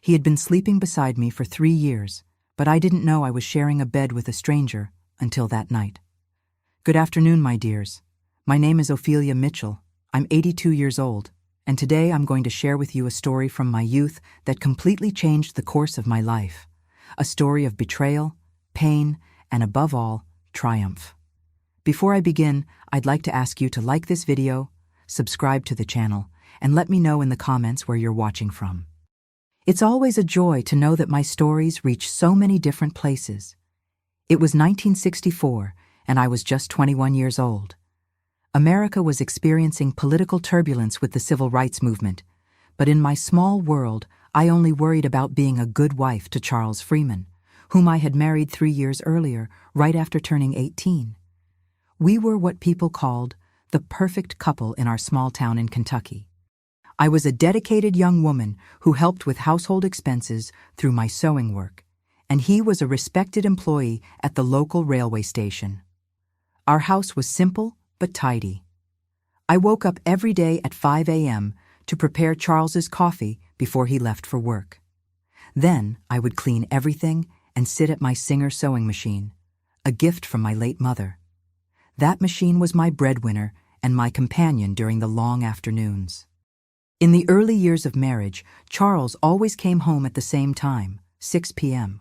He had been sleeping beside me for 3 years, but I didn't know I was sharing a bed with a stranger until that night. Good afternoon, my dears. My name is Ophelia Mitchell. I'm 82 years old, and today I'm going to share with you a story from my youth that completely changed the course of my life. A story of betrayal, pain, and above all, triumph. Before I begin, I'd like to ask you to like this video, subscribe to the channel, and let me know in the comments where you're watching from. It's always a joy to know that my stories reach so many different places. It was 1964, and I was just 21 years old. America was experiencing political turbulence with the civil rights movement, but in my small world, I only worried about being a good wife to Charles Freeman, whom I had married 3 years earlier, right after turning 18. We were what people called the perfect couple in our small town in Kentucky. I was a dedicated young woman who helped with household expenses through my sewing work, and he was a respected employee at the local railway station. Our house was simple but tidy. I woke up every day at 5 a.m. to prepare Charles's coffee before he left for work. Then I would clean everything and sit at my Singer sewing machine, a gift from my late mother. That machine was my breadwinner and my companion during the long afternoons. In the early years of marriage, Charles always came home at the same time, 6 p.m.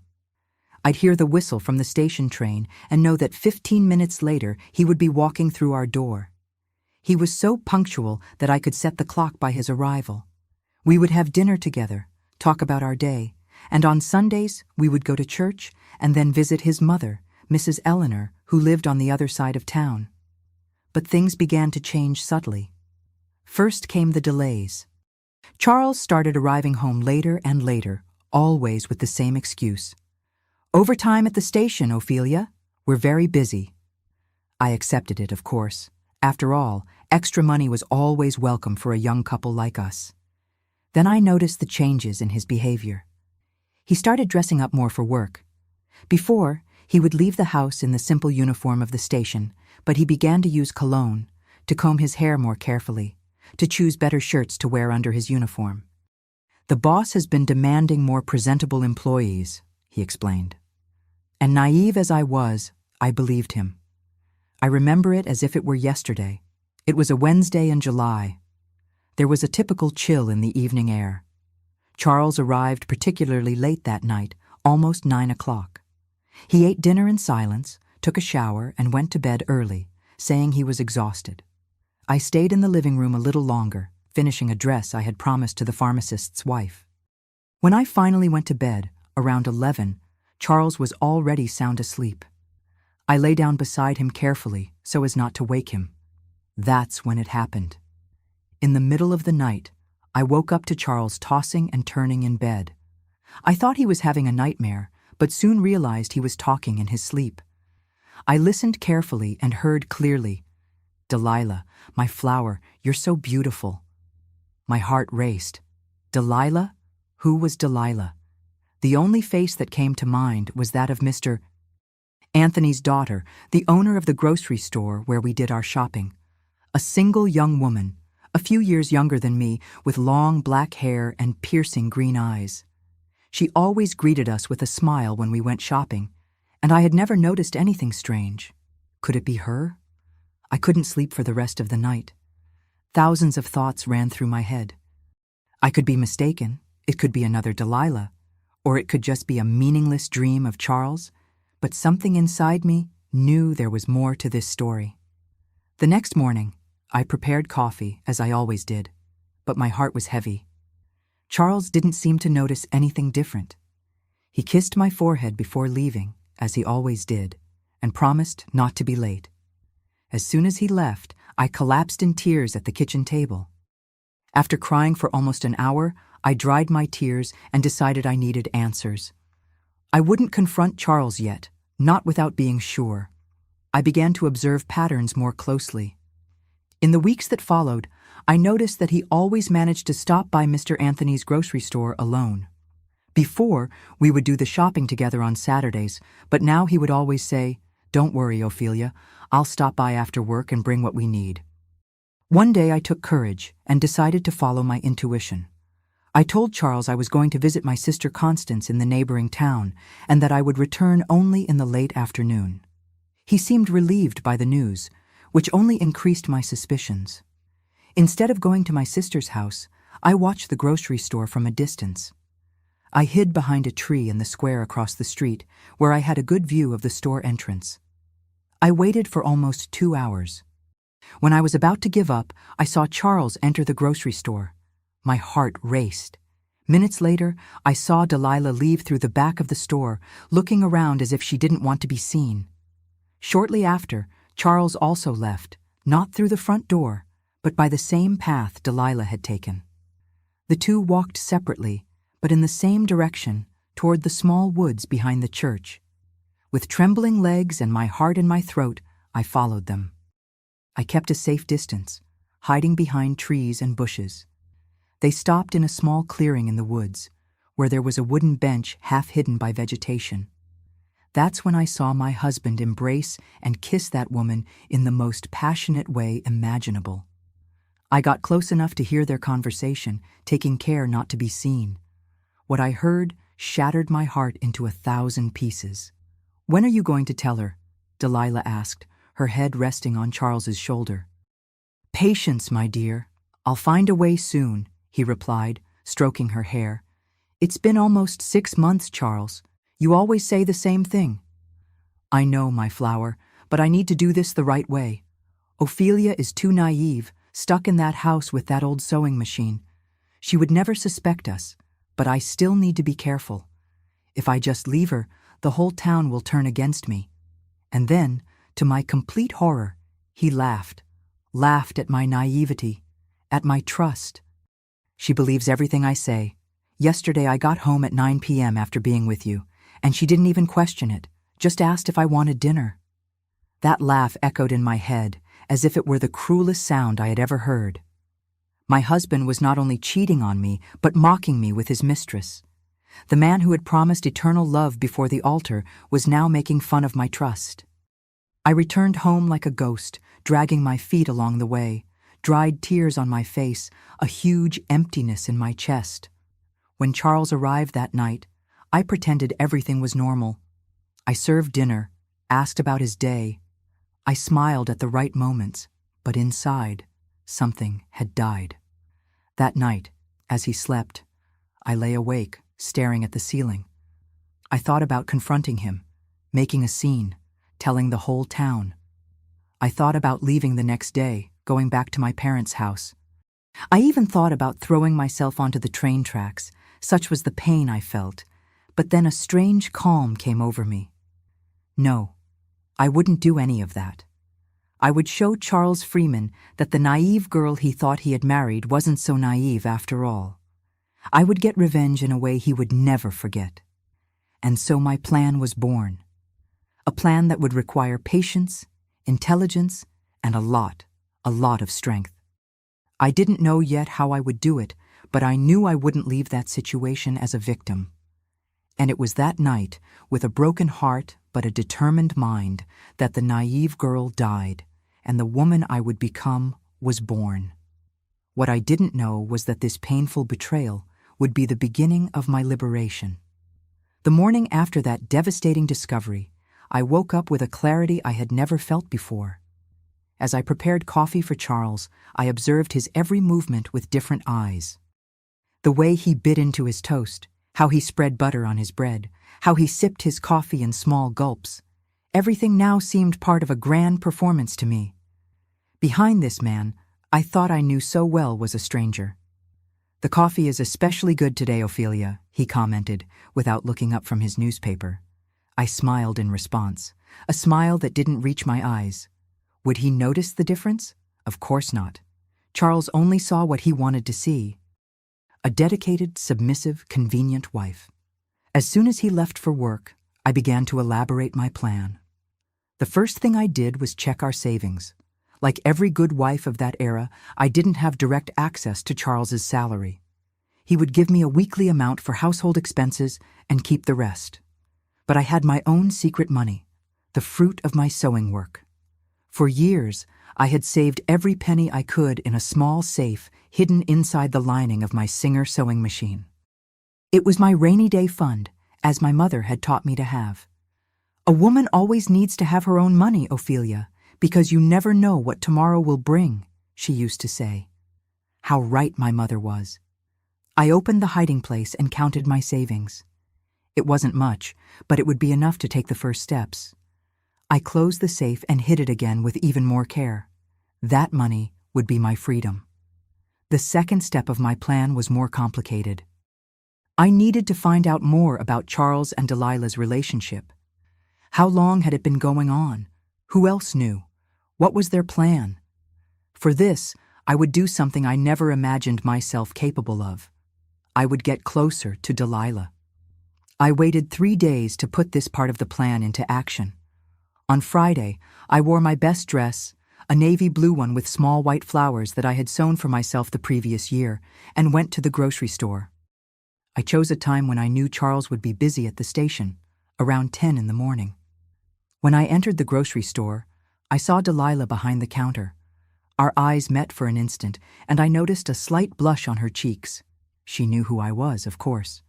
I'd hear the whistle from the station train and know that 15 minutes later he would be walking through our door. He was so punctual that I could set the clock by his arrival. We would have dinner together, talk about our day, and on Sundays we would go to church and then visit his mother, Mrs. Eleanor, who lived on the other side of town. But things began to change subtly. First came the delays. Charles started arriving home later and later, always with the same excuse. "Overtime at the station, Ophelia. We're very busy." I accepted it, of course. After all, extra money was always welcome for a young couple like us. Then I noticed the changes in his behavior. He started dressing up more for work. Before, he would leave the house in the simple uniform of the station, but he began to use cologne, to comb his hair more carefully, to choose better shirts to wear under his uniform. "The boss has been demanding more presentable employees," he explained. And naive as I was, I believed him. I remember it as if it were yesterday. It was a Wednesday in July. There was a typical chill in the evening air. Charles arrived particularly late that night, almost 9 o'clock. He ate dinner in silence, took a shower, and went to bed early, saying he was exhausted. I stayed in the living room a little longer, finishing a dress I had promised to the pharmacist's wife. When I finally went to bed, around 11, Charles was already sound asleep. I lay down beside him carefully so as not to wake him. That's when it happened. In the middle of the night, I woke up to Charles tossing and turning in bed. I thought he was having a nightmare, but soon realized he was talking in his sleep. I listened carefully and heard clearly, "Delilah, my flower, you're so beautiful." My heart raced. Delilah? Who was Delilah? The only face that came to mind was that of Mr. Anthony's daughter, the owner of the grocery store where we did our shopping. A single young woman, a few years younger than me, with long black hair and piercing green eyes. She always greeted us with a smile when we went shopping, and I had never noticed anything strange. Could it be her? I couldn't sleep for the rest of the night. Thousands of thoughts ran through my head. I could be mistaken. It could be another Delilah, or it could just be a meaningless dream of Charles, but something inside me knew there was more to this story. The next morning, I prepared coffee, as I always did, but my heart was heavy. Charles didn't seem to notice anything different. He kissed my forehead before leaving, as he always did, and promised not to be late. As soon as he left, I collapsed in tears at the kitchen table. After crying for almost an hour, I dried my tears and decided I needed answers. I wouldn't confront Charles yet, not without being sure. I began to observe patterns more closely. In the weeks that followed, I noticed that he always managed to stop by Mr. Anthony's grocery store alone. Before, we would do the shopping together on Saturdays, but now he would always say, "Don't worry, Ophelia, I'll stop by after work and bring what we need." One day I took courage and decided to follow my intuition. I told Charles I was going to visit my sister Constance in the neighboring town and that I would return only in the late afternoon. He seemed relieved by the news, which only increased my suspicions. Instead of going to my sister's house, I watched the grocery store from a distance. I hid behind a tree in the square across the street, where I had a good view of the store entrance. I waited for almost 2 hours. When I was about to give up, I saw Charles enter the grocery store. My heart raced. Minutes later, I saw Delilah leave through the back of the store, looking around as if she didn't want to be seen. Shortly after, Charles also left, not through the front door, but by the same path Delilah had taken. The two walked separately, but in the same direction, toward the small woods behind the church. With trembling legs and my heart in my throat, I followed them. I kept a safe distance, hiding behind trees and bushes. They stopped in a small clearing in the woods, where there was a wooden bench half hidden by vegetation. That's when I saw my husband embrace and kiss that woman in the most passionate way imaginable. I got close enough to hear their conversation, taking care not to be seen. What I heard shattered my heart into 1,000 pieces. "When are you going to tell her?" Delilah asked, her head resting on Charles's shoulder. "Patience, my dear. I'll find a way soon," he replied, stroking her hair. "It's been almost 6 months, Charles. You always say the same thing." "I know, my flower, but I need to do this the right way. Ophelia is too naive, stuck in that house with that old sewing machine. She would never suspect us, but I still need to be careful. If I just leave her, the whole town will turn against me." And then, to my complete horror, he laughed at my naivety, at my trust. "She believes everything I say. Yesterday I got home at 9 p.m. after being with you, and she didn't even question it, just asked if I wanted dinner." That laugh echoed in my head, as if it were the cruelest sound I had ever heard. My husband was not only cheating on me, but mocking me with his mistress. The man who had promised eternal love before the altar was now making fun of my trust. I returned home like a ghost, dragging my feet along the way, dried tears on my face, a huge emptiness in my chest. When Charles arrived that night, I pretended everything was normal. I served dinner, asked about his day. I smiled at the right moments, but inside, something had died. That night, as he slept, I lay awake, staring at the ceiling. I thought about confronting him, making a scene, telling the whole town. I thought about leaving the next day, going back to my parents' house. I even thought about throwing myself onto the train tracks, such was the pain I felt, but then a strange calm came over me. No, I wouldn't do any of that. I would show Charles Freeman that the naive girl he thought he had married wasn't so naive after all. I would get revenge in a way he would never forget. And so my plan was born. A plan that would require patience, intelligence, and a lot of strength. I didn't know yet how I would do it, but I knew I wouldn't leave that situation as a victim. And it was that night, with a broken heart but a determined mind, that the naive girl died, and the woman I would become was born. What I didn't know was that this painful betrayal would be the beginning of my liberation. The morning after that devastating discovery, I woke up with a clarity I had never felt before. As I prepared coffee for Charles, I observed his every movement with different eyes. The way he bit into his toast, how he spread butter on his bread, how he sipped his coffee in small gulps. Everything now seemed part of a grand performance to me. Behind this man, I thought I knew so well, was a stranger. "The coffee is especially good today, Ophelia," he commented, without looking up from his newspaper. I smiled in response, a smile that didn't reach my eyes. Would he notice the difference? Of course not. Charles only saw what he wanted to see. A dedicated, submissive, convenient wife. As soon as he left for work, I began to elaborate my plan. The first thing I did was check our savings. Like every good wife of that era, I didn't have direct access to Charles's salary. He would give me a weekly amount for household expenses and keep the rest. But I had my own secret money, the fruit of my sewing work. For years, I had saved every penny I could in a small safe hidden inside the lining of my Singer sewing machine. It was my rainy day fund, as my mother had taught me to have. A woman always needs to have her own money, Ophelia, because you never know what tomorrow will bring, she used to say. How right my mother was. I opened the hiding place and counted my savings. It wasn't much, but it would be enough to take the first steps. I closed the safe and hid it again with even more care. That money would be my freedom. The second step of my plan was more complicated. I needed to find out more about Charles and Delilah's relationship. How long had it been going on? Who else knew? What was their plan? For this, I would do something I never imagined myself capable of. I would get closer to Delilah. I waited 3 days to put this part of the plan into action. On Friday, I wore my best dress, a navy blue one with small white flowers that I had sewn for myself the previous year, and went to the grocery store. I chose a time when I knew Charles would be busy at the station, around 10 in the morning. When I entered the grocery store, I saw Delilah behind the counter. Our eyes met for an instant, and I noticed a slight blush on her cheeks. She knew who I was, of course.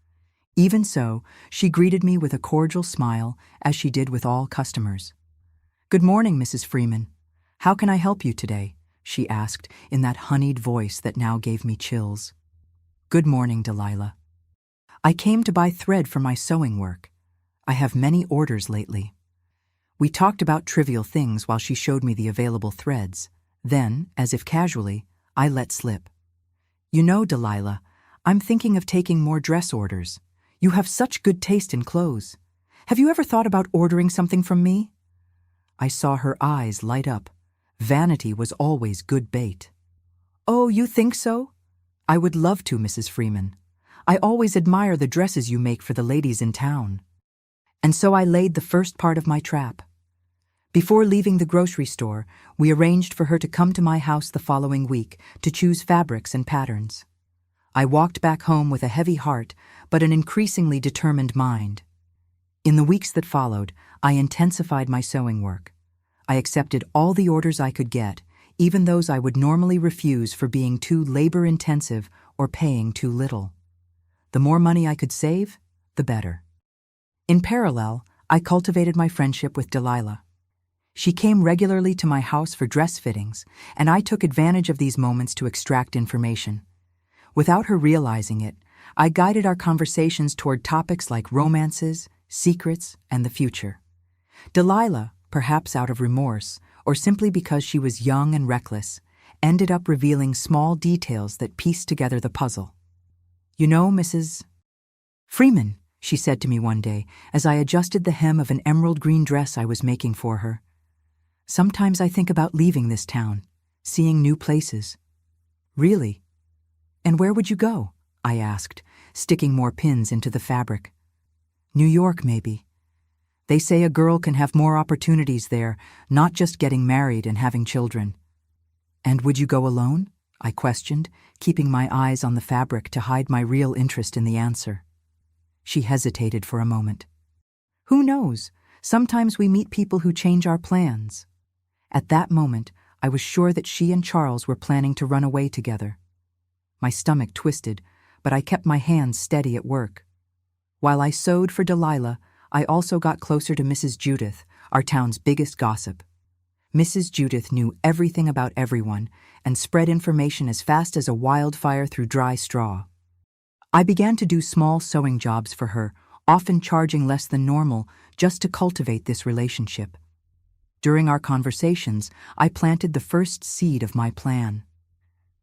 Even so, she greeted me with a cordial smile, as she did with all customers. "Good morning, Mrs. Freeman. How can I help you today?" she asked in that honeyed voice that now gave me chills. "Good morning, Delilah. I came to buy thread for my sewing work. I have many orders lately." We talked about trivial things while she showed me the available threads. Then, as if casually, I let slip. "You know, Delilah, I'm thinking of taking more dress orders. You have such good taste in clothes. Have you ever thought about ordering something from me?" I saw her eyes light up. Vanity was always good bait. "Oh, you think so? I would love to, Mrs. Freeman. I always admire the dresses you make for the ladies in town." And so I laid the first part of my trap. Before leaving the grocery store, we arranged for her to come to my house the following week to choose fabrics and patterns. I walked back home with a heavy heart, but an increasingly determined mind. In the weeks that followed, I intensified my sewing work. I accepted all the orders I could get, even those I would normally refuse for being too labor-intensive or paying too little. The more money I could save, the better. In parallel, I cultivated my friendship with Delilah. She came regularly to my house for dress fittings, and I took advantage of these moments to extract information. Without her realizing it, I guided our conversations toward topics like romances, secrets, and the future. Delilah, perhaps out of remorse, or simply because she was young and reckless, ended up revealing small details that pieced together the puzzle. "You know, Mrs. Freeman," she said to me one day as I adjusted the hem of an emerald green dress I was making for her, "sometimes I think about leaving this town, seeing new places." "Really? And where would you go?" I asked, sticking more pins into the fabric. "New York, maybe. They say a girl can have more opportunities there, not just getting married and having children." "And would you go alone?" I questioned, keeping my eyes on the fabric to hide my real interest in the answer. She hesitated for a moment. "Who knows? Sometimes we meet people who change our plans." At that moment, I was sure that she and Charles were planning to run away together. My stomach twisted, but I kept my hands steady at work. While I sewed for Delilah, I also got closer to Mrs. Judith, our town's biggest gossip. Mrs. Judith knew everything about everyone and spread information as fast as a wildfire through dry straw. I began to do small sewing jobs for her, often charging less than normal, just to cultivate this relationship. During our conversations, I planted the first seed of my plan.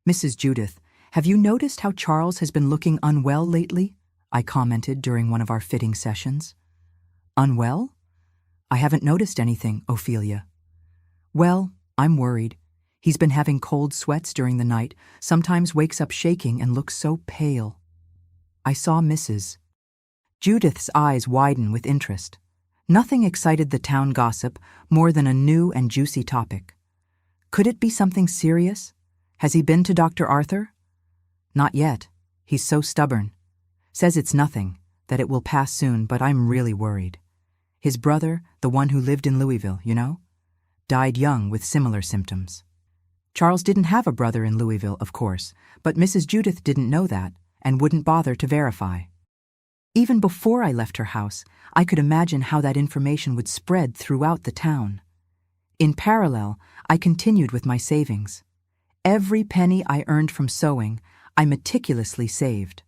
"Mrs. Judith, have you noticed how Charles has been looking unwell lately?" I commented during one of our fitting sessions. "Unwell? I haven't noticed anything, Ophelia." "Well, I'm worried. He's been having cold sweats during the night, sometimes wakes up shaking and looks so pale." I saw Mrs. Judith's eyes widen with interest. Nothing excited the town gossip more than a new and juicy topic. Could it be something serious? Has he been to Dr. Arthur? "Not yet. He's so stubborn. Says it's nothing, that it will pass soon, but I'm really worried. His brother, the one who lived in Louisville, you know, died young with similar symptoms." Charles didn't have a brother in Louisville, of course, but Mrs. Judith didn't know that and wouldn't bother to verify. Even before I left her house, I could imagine how that information would spread throughout the town. In parallel, I continued with my savings. Every penny I earned from sewing, I meticulously saved.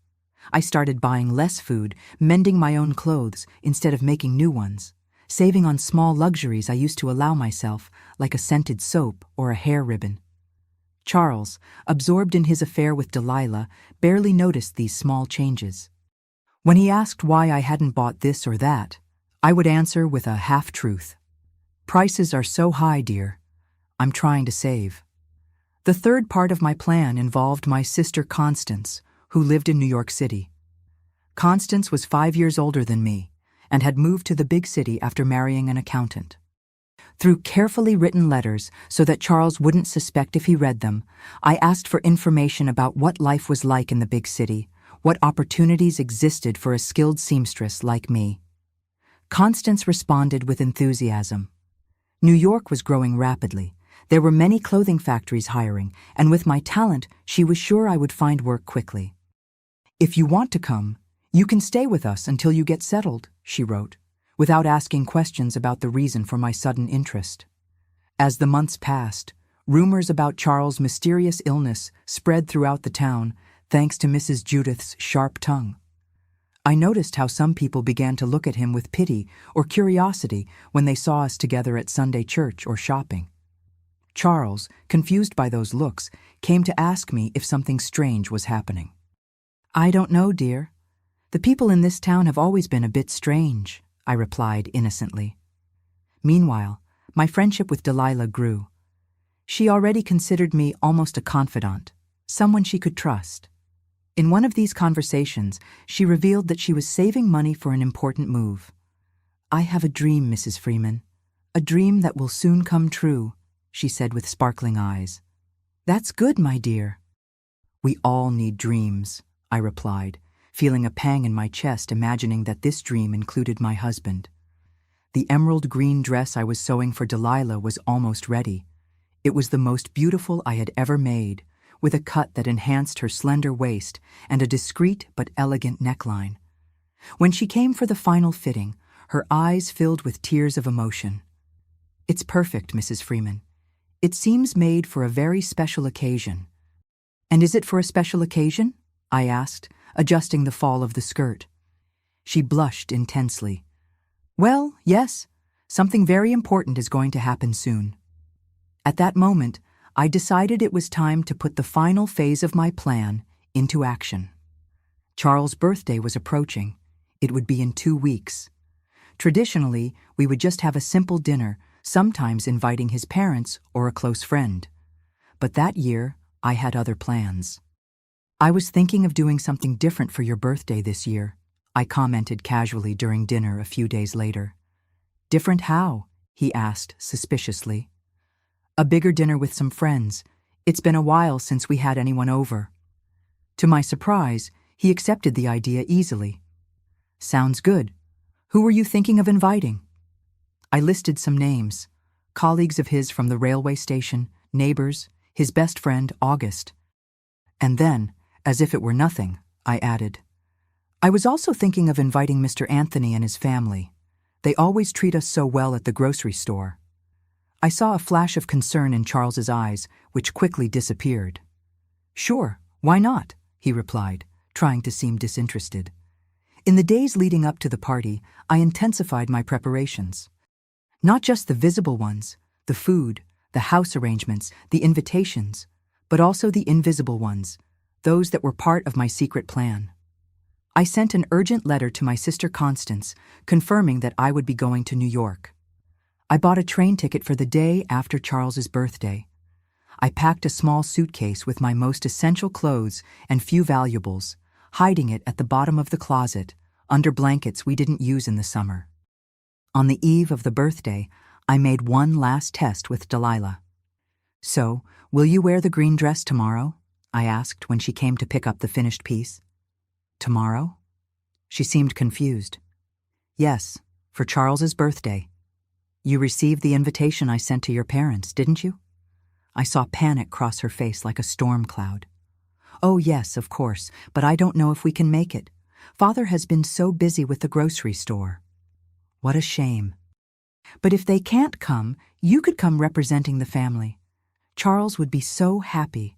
I started buying less food, mending my own clothes instead of making new ones, saving on small luxuries I used to allow myself, like a scented soap or a hair ribbon. Charles, absorbed in his affair with Delilah, barely noticed these small changes. When he asked why I hadn't bought this or that, I would answer with a half-truth. Prices are so high, dear. I'm trying to save. The third part of my plan involved my sister Constance, who lived in New York City. Constance was 5 years older than me and had moved to the big city after marrying an accountant. Through carefully written letters so that Charles wouldn't suspect if he read them, I asked for information about what life was like in the big city, what opportunities existed for a skilled seamstress like me. Constance responded with enthusiasm. New York was growing rapidly. There were many clothing factories hiring, and with my talent, she was sure I would find work quickly. "If you want to come, you can stay with us until you get settled," she wrote, without asking questions about the reason for my sudden interest. As the months passed, rumors about Charles' mysterious illness spread throughout the town, thanks to Mrs. Judith's sharp tongue. I noticed how some people began to look at him with pity or curiosity when they saw us together at Sunday church or shopping. Charles, confused by those looks, came to ask me if something strange was happening. "I don't know, dear. The people in this town have always been a bit strange," I replied innocently. Meanwhile, my friendship with Delilah grew. She already considered me almost a confidant, someone she could trust. In one of these conversations, she revealed that she was saving money for an important move. "I have a dream, Mrs. Freeman, a dream that will soon come true," she said with sparkling eyes. "That's good, my dear." "We all need dreams," I replied, feeling a pang in my chest imagining that this dream included my husband. The emerald green dress I was sewing for Delilah was almost ready. It was the most beautiful I had ever made, with a cut that enhanced her slender waist and a discreet but elegant neckline. When she came for the final fitting, her eyes filled with tears of emotion. "It's perfect, Mrs. Freeman. It seems made for a very special occasion." "And is it for a special occasion?" I asked, adjusting the fall of the skirt. She blushed intensely. "Well, yes, something very important is going to happen soon." At that moment, I decided it was time to put the final phase of my plan into action. Charles' birthday was approaching. It would be in 2 weeks. Traditionally, we would just have a simple dinner, sometimes inviting his parents or a close friend. But that year, I had other plans. "I was thinking of doing something different for your birthday this year," I commented casually during dinner a few days later. "Different how?" he asked suspiciously. "A bigger dinner with some friends. It's been a while since we had anyone over." To my surprise, he accepted the idea easily. "Sounds good. Who were you thinking of inviting?" I listed some names: colleagues of his from the railway station, neighbors, his best friend, August. And then, as if it were nothing, I added, "I was also thinking of inviting Mr. Anthony and his family. They always treat us so well at the grocery store." I saw a flash of concern in Charles's eyes, which quickly disappeared. "Sure, why not?" he replied, trying to seem disinterested. In the days leading up to the party, I intensified my preparations. Not just the visible ones, the food, the house arrangements, the invitations, but also the invisible ones, those that were part of my secret plan. I sent an urgent letter to my sister Constance, confirming that I would be going to New York. I bought a train ticket for the day after Charles's birthday. I packed a small suitcase with my most essential clothes and few valuables, hiding it at the bottom of the closet, under blankets we didn't use in the summer. On the eve of the birthday, I made one last test with Delilah. "So, will you wear the green dress tomorrow?" I asked when she came to pick up the finished piece. "Tomorrow?" She seemed confused. "Yes, for Charles's birthday. You received the invitation I sent to your parents, didn't you?" I saw panic cross her face like a storm cloud. "Oh yes, of course, but I don't know if we can make it. Father has been so busy with the grocery store." "What a shame. But if they can't come, you could come representing the family. Charles would be so happy."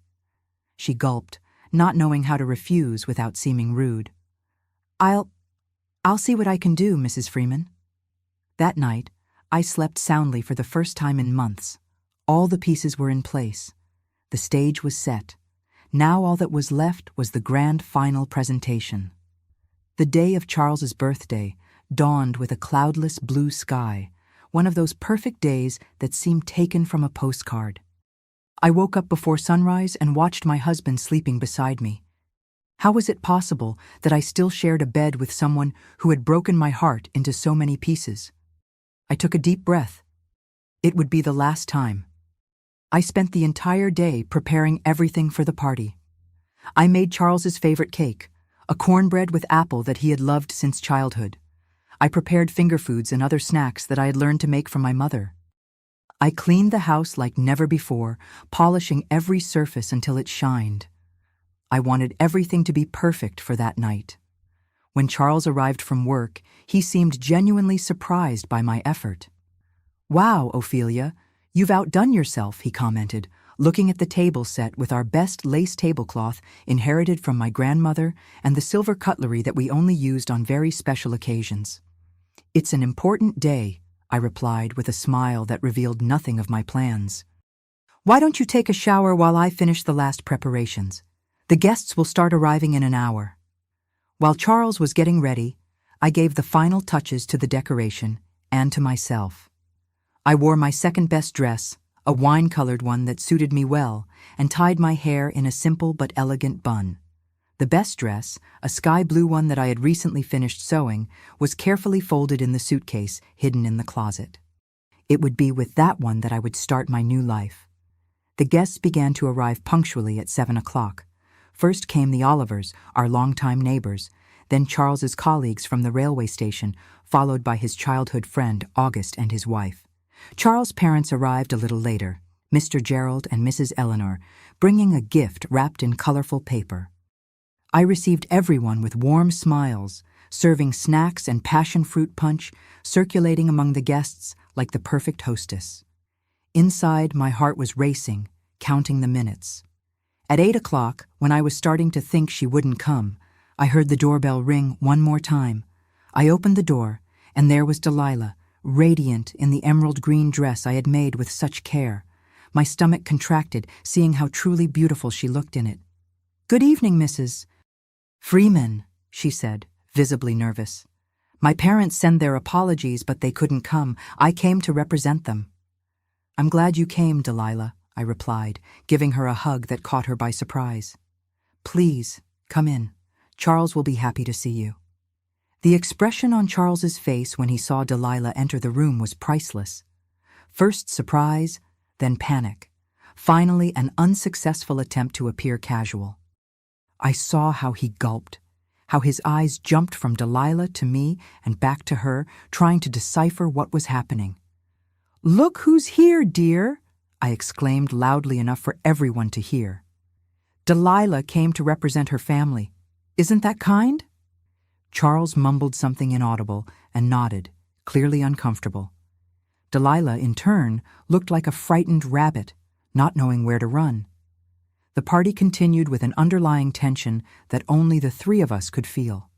She gulped, not knowing how to refuse without seeming rude. I'll see what I can do, Mrs. Freeman." That night, I slept soundly for the first time in months. All the pieces were in place. The stage was set. Now all that was left was the grand final presentation. The day of Charles's birthday dawned with a cloudless blue sky, one of those perfect days that seemed taken from a postcard. I woke up before sunrise and watched my husband sleeping beside me. How was it possible that I still shared a bed with someone who had broken my heart into so many pieces? I took a deep breath. It would be the last time. I spent the entire day preparing everything for the party. I made Charles's favorite cake, a cornbread with apple that he had loved since childhood. I prepared finger foods and other snacks that I had learned to make from my mother. I cleaned the house like never before, polishing every surface until it shined. I wanted everything to be perfect for that night. When Charles arrived from work, he seemed genuinely surprised by my effort. "Wow, Ophelia, you've outdone yourself," he commented, looking at the table set with our best lace tablecloth inherited from my grandmother and the silver cutlery that we only used on very special occasions. "It's an important day," I replied with a smile that revealed nothing of my plans. "Why don't you take a shower while I finish the last preparations? The guests will start arriving in an hour." While Charles was getting ready, I gave the final touches to the decoration and to myself. I wore my second-best dress, a wine-colored one that suited me well, and tied my hair in a simple but elegant bun. The best dress, a sky-blue one that I had recently finished sewing, was carefully folded in the suitcase hidden in the closet. It would be with that one that I would start my new life. The guests began to arrive punctually at 7 o'clock. First came the Olivers, our longtime neighbors, then Charles's colleagues from the railway station, followed by his childhood friend, August, and his wife. Charles' parents arrived a little later, Mr. Gerald and Mrs. Eleanor, bringing a gift wrapped in colorful paper. I received everyone with warm smiles, serving snacks and passion fruit punch, circulating among the guests like the perfect hostess. Inside, my heart was racing, counting the minutes. At 8 o'clock, when I was starting to think she wouldn't come, I heard the doorbell ring one more time. I opened the door, and there was Delilah, radiant in the emerald green dress I had made with such care. My stomach contracted, seeing how truly beautiful she looked in it. "Good evening, Mrs. Freeman," she said, visibly nervous. "My parents send their apologies, but they couldn't come. I came to represent them." "I'm glad you came, Delilah," I replied, giving her a hug that caught her by surprise. "Please, come in. Charles will be happy to see you." The expression on Charles's face when he saw Delilah enter the room was priceless. First surprise, then panic. Finally, an unsuccessful attempt to appear casual. I saw how he gulped, how his eyes jumped from Delilah to me and back to her, trying to decipher what was happening. "Look who's here, dear," I exclaimed loudly enough for everyone to hear. "Delilah came to represent her family. Isn't that kind?" Charles mumbled something inaudible and nodded, clearly uncomfortable. Delilah, in turn, looked like a frightened rabbit, not knowing where to run. The party continued with an underlying tension that only the three of us could feel.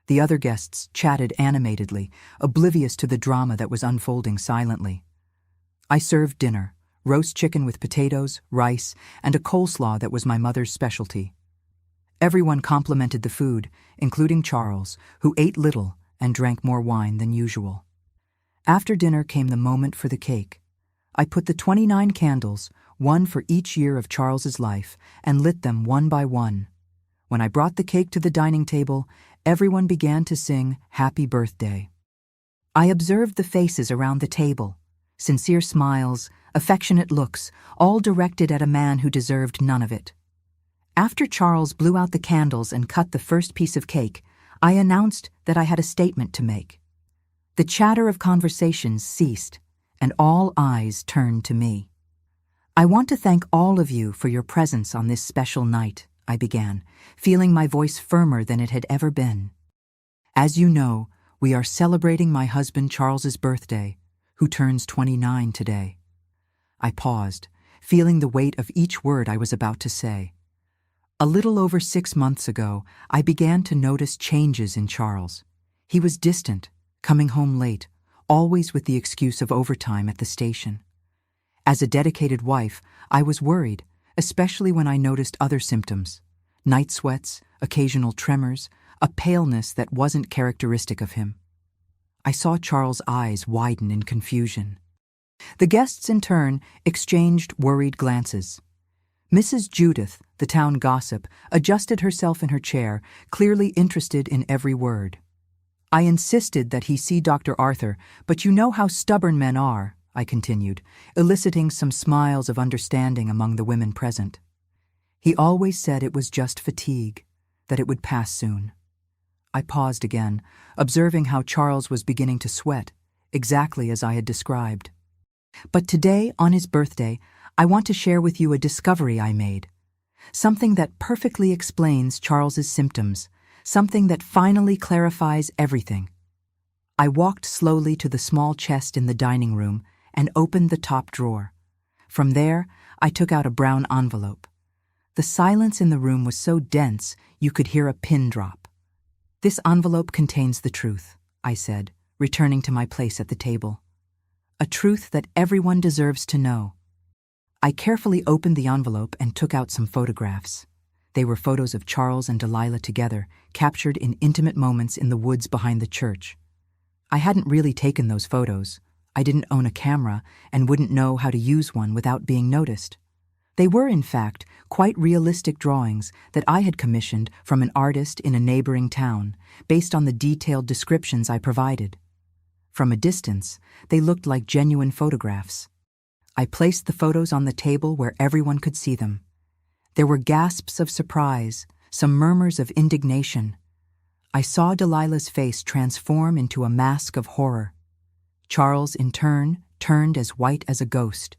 The other guests chatted animatedly, oblivious to the drama that was unfolding silently. I served dinner, roast chicken with potatoes, rice, and a coleslaw that was my mother's specialty. Everyone complimented the food, including Charles, who ate little and drank more wine than usual. After dinner came the moment for the cake. I put the 29 candles, one for each year of Charles's life, and lit them one by one. When I brought the cake to the dining table, everyone began to sing "Happy Birthday." I observed the faces around the table, sincere smiles, affectionate looks, all directed at a man who deserved none of it. After Charles blew out the candles and cut the first piece of cake, I announced that I had a statement to make. The chatter of conversations ceased, and all eyes turned to me. I want to thank all of you for your presence on this special night, I began, feeling my voice firmer than it had ever been. As you know, we are celebrating my husband Charles's birthday, who turns 29 today. I paused, feeling the weight of each word I was about to say. A little over 6 months ago, I began to notice changes in Charles. He was distant, coming home late, always with the excuse of overtime at the station. As a dedicated wife, I was worried, especially when I noticed other symptoms: night sweats, occasional tremors, a paleness that wasn't characteristic of him. I saw Charles' eyes widen in confusion. The guests, in turn, exchanged worried glances. Mrs. Judith, the town gossip, adjusted herself in her chair, clearly interested in every word. I insisted that he see Dr. Arthur, but you know how stubborn men are, I continued, eliciting some smiles of understanding among the women present. He always said it was just fatigue, that it would pass soon. I paused again, observing how Charles was beginning to sweat, exactly as I had described. But today, on his birthday, I want to share with you a discovery I made. Something that perfectly explains Charles's symptoms, something that finally clarifies everything. I walked slowly to the small chest in the dining room and opened the top drawer. From there, I took out a brown envelope. The silence in the room was so dense you could hear a pin drop. "This envelope contains the truth," I said, returning to my place at the table. "A truth that everyone deserves to know." I carefully opened the envelope and took out some photographs. They were photos of Charles and Delilah together, captured in intimate moments in the woods behind the church. I hadn't really taken those photos. I didn't own a camera and wouldn't know how to use one without being noticed. They were, in fact, quite realistic drawings that I had commissioned from an artist in a neighboring town, based on the detailed descriptions I provided. From a distance, they looked like genuine photographs. I placed the photos on the table where everyone could see them. There were gasps of surprise, some murmurs of indignation. I saw Delilah's face transform into a mask of horror. Charles, in turn, turned as white as a ghost.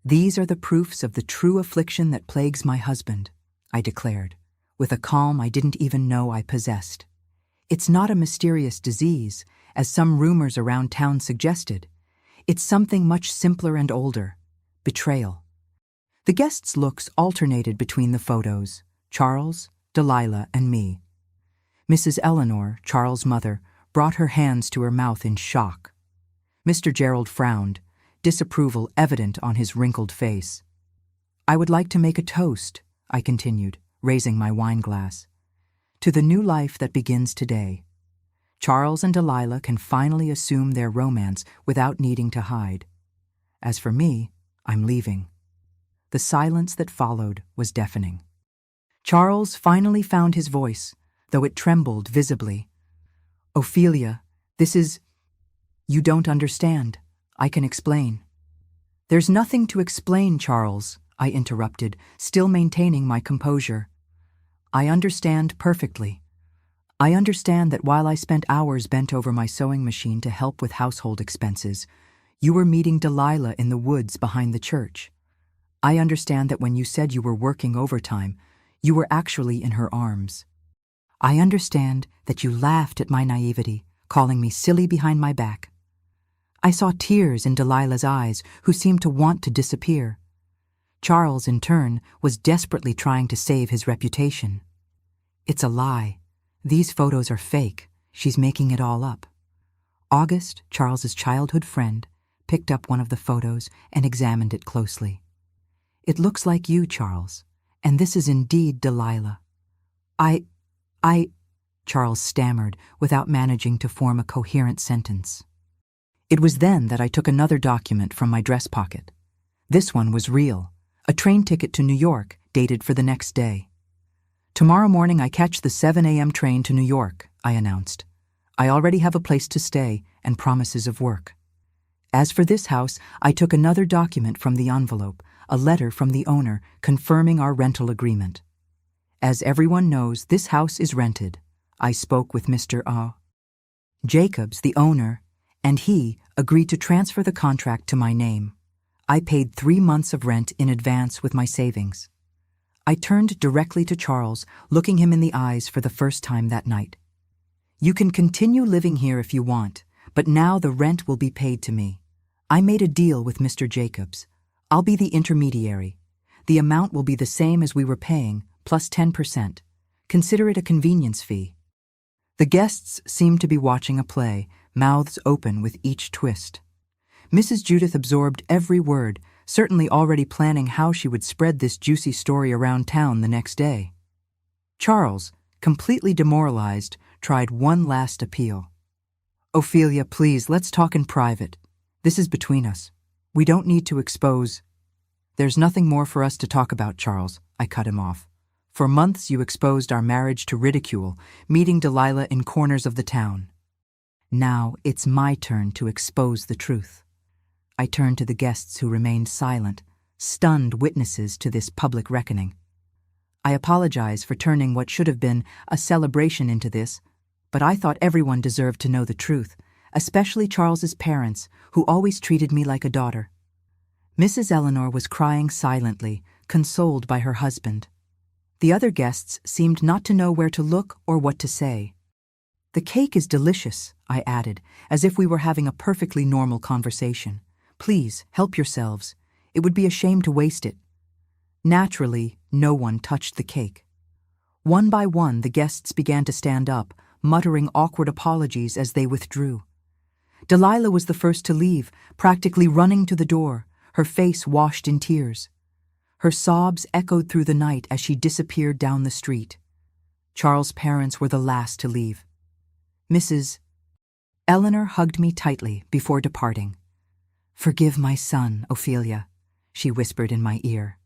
"These are the proofs of the true affliction that plagues my husband," I declared, with a calm I didn't even know I possessed. "It's not a mysterious disease, as some rumors around town suggested. It's something much simpler and older: betrayal." The guests' looks alternated between the photos: Charles, Delilah, and me. Mrs. Eleanor, Charles' mother, brought her hands to her mouth in shock. Mr. Gerald frowned, disapproval evident on his wrinkled face. "I would like to make a toast," I continued, raising my wine glass, "to the new life that begins today. Charles and Delilah can finally assume their romance without needing to hide. As for me, I'm leaving." The silence that followed was deafening. Charles finally found his voice, though it trembled visibly. "Ophelia, this is... You don't understand. I can explain." "There's nothing to explain, Charles," I interrupted, still maintaining my composure. "I understand perfectly. I understand that while I spent hours bent over my sewing machine to help with household expenses, you were meeting Delilah in the woods behind the church. I understand that when you said you were working overtime, you were actually in her arms. I understand that you laughed at my naivety, calling me silly behind my back. I saw tears in Delilah's eyes, who seemed to want to disappear. Charles, in turn, was desperately trying to save his reputation. It's a lie. These photos are fake. She's making it all up." August, Charles's childhood friend, picked up one of the photos and examined it closely. "It looks like you, Charles, and this is indeed Delilah." I, Charles stammered without managing to form a coherent sentence. It was then that I took another document from my dress pocket. This one was real, a train ticket to New York, dated for the next day. "Tomorrow morning I catch the 7 a.m. train to New York," I announced. "I already have a place to stay and promises of work." As for this house, I took another document from the envelope, a letter from the owner confirming our rental agreement. "As everyone knows, this house is rented. I spoke with Mr. Jacobs, the owner, and he agreed to transfer the contract to my name. I paid 3 months of rent in advance with my savings. I turned directly to Charles, looking him in the eyes for the first time that night. You can continue living here if you want, but now the rent will be paid to me. I made a deal with Mr. Jacobs. I'll be the intermediary. The amount will be the same as we were paying, plus 10%. Consider it a convenience fee. The guests seemed to be watching a play, mouths open with each twist. Mrs. Judith absorbed every word, certainly already planning how she would spread this juicy story around town the next day. Charles, completely demoralized, tried one last appeal. Ophelia, please, let's talk in private. This is between us. We don't need to expose. There's nothing more for us to talk about, Charles, I cut him off. For months you exposed our marriage to ridicule, meeting Delilah in corners of the town. Now it's my turn to expose the truth. I turned to the guests who remained silent, stunned witnesses to this public reckoning. I apologize for turning what should have been a celebration into this, but I thought everyone deserved to know the truth, especially Charles's parents, who always treated me like a daughter. Mrs. Eleanor was crying silently, consoled by her husband. The other guests seemed not to know where to look or what to say. The cake is delicious, I added, as if we were having a perfectly normal conversation. Please, help yourselves. It would be a shame to waste it. Naturally, no one touched the cake. One by one, the guests began to stand up, muttering awkward apologies as they withdrew. Delilah was the first to leave, practically running to the door, her face washed in tears. Her sobs echoed through the night as she disappeared down the street. Charles' parents were the last to leave. Mrs. Eleanor hugged me tightly before departing. "Forgive my son, Ophelia," she whispered in my ear.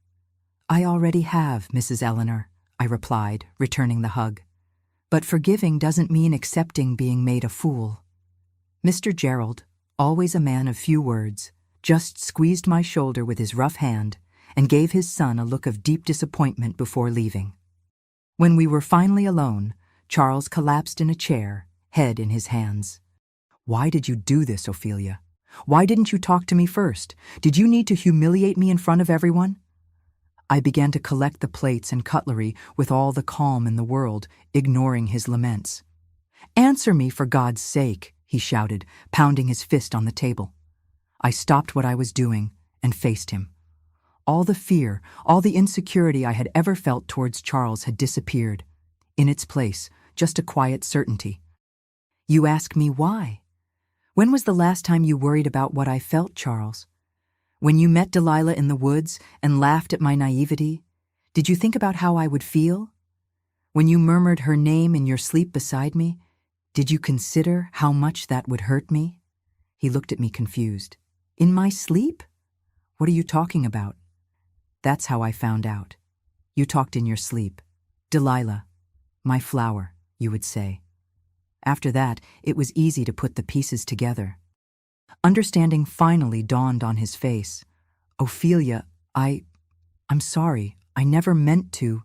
"I already have, Mrs. Eleanor," I replied, returning the hug. "But forgiving doesn't mean accepting being made a fool." Mr. Gerald, always a man of few words, just squeezed my shoulder with his rough hand and gave his son a look of deep disappointment before leaving. When we were finally alone, Charles collapsed in a chair, head in his hands. "Why did you do this, Ophelia? Why didn't you talk to me first? Did you need to humiliate me in front of everyone?" I began to collect the plates and cutlery with all the calm in the world, ignoring his laments. "Answer me, for God's sake," he shouted, pounding his fist on the table. I stopped what I was doing and faced him. All the fear, all the insecurity I had ever felt towards Charles had disappeared. In its place, just a quiet certainty. "You ask me why? When was the last time you worried about what I felt, Charles? When you met Delilah in the woods and laughed at my naivety, did you think about how I would feel? When you murmured her name in your sleep beside me, did you consider how much that would hurt me?" He looked at me confused. "In my sleep? What are you talking about?" "That's how I found out. You talked in your sleep. Delilah, my flower, you would say." After that, it was easy to put the pieces together. Understanding finally dawned on his face. "Ophelia, I'm sorry. I never meant to."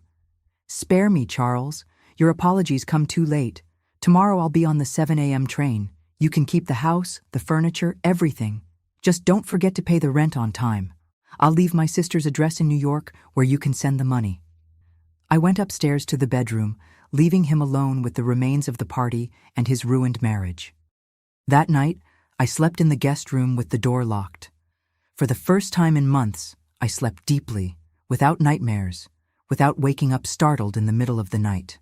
"Spare me, Charles. Your apologies come too late. Tomorrow I'll be on the 7 a.m. train. You can keep the house, the furniture, everything. Just don't forget to pay the rent on time. I'll leave my sister's address in New York where you can send the money." I went upstairs to the bedroom, leaving him alone with the remains of the party and his ruined marriage. That night, I slept in the guest room with the door locked. For the first time in months, I slept deeply, without nightmares, without waking up startled in the middle of the night.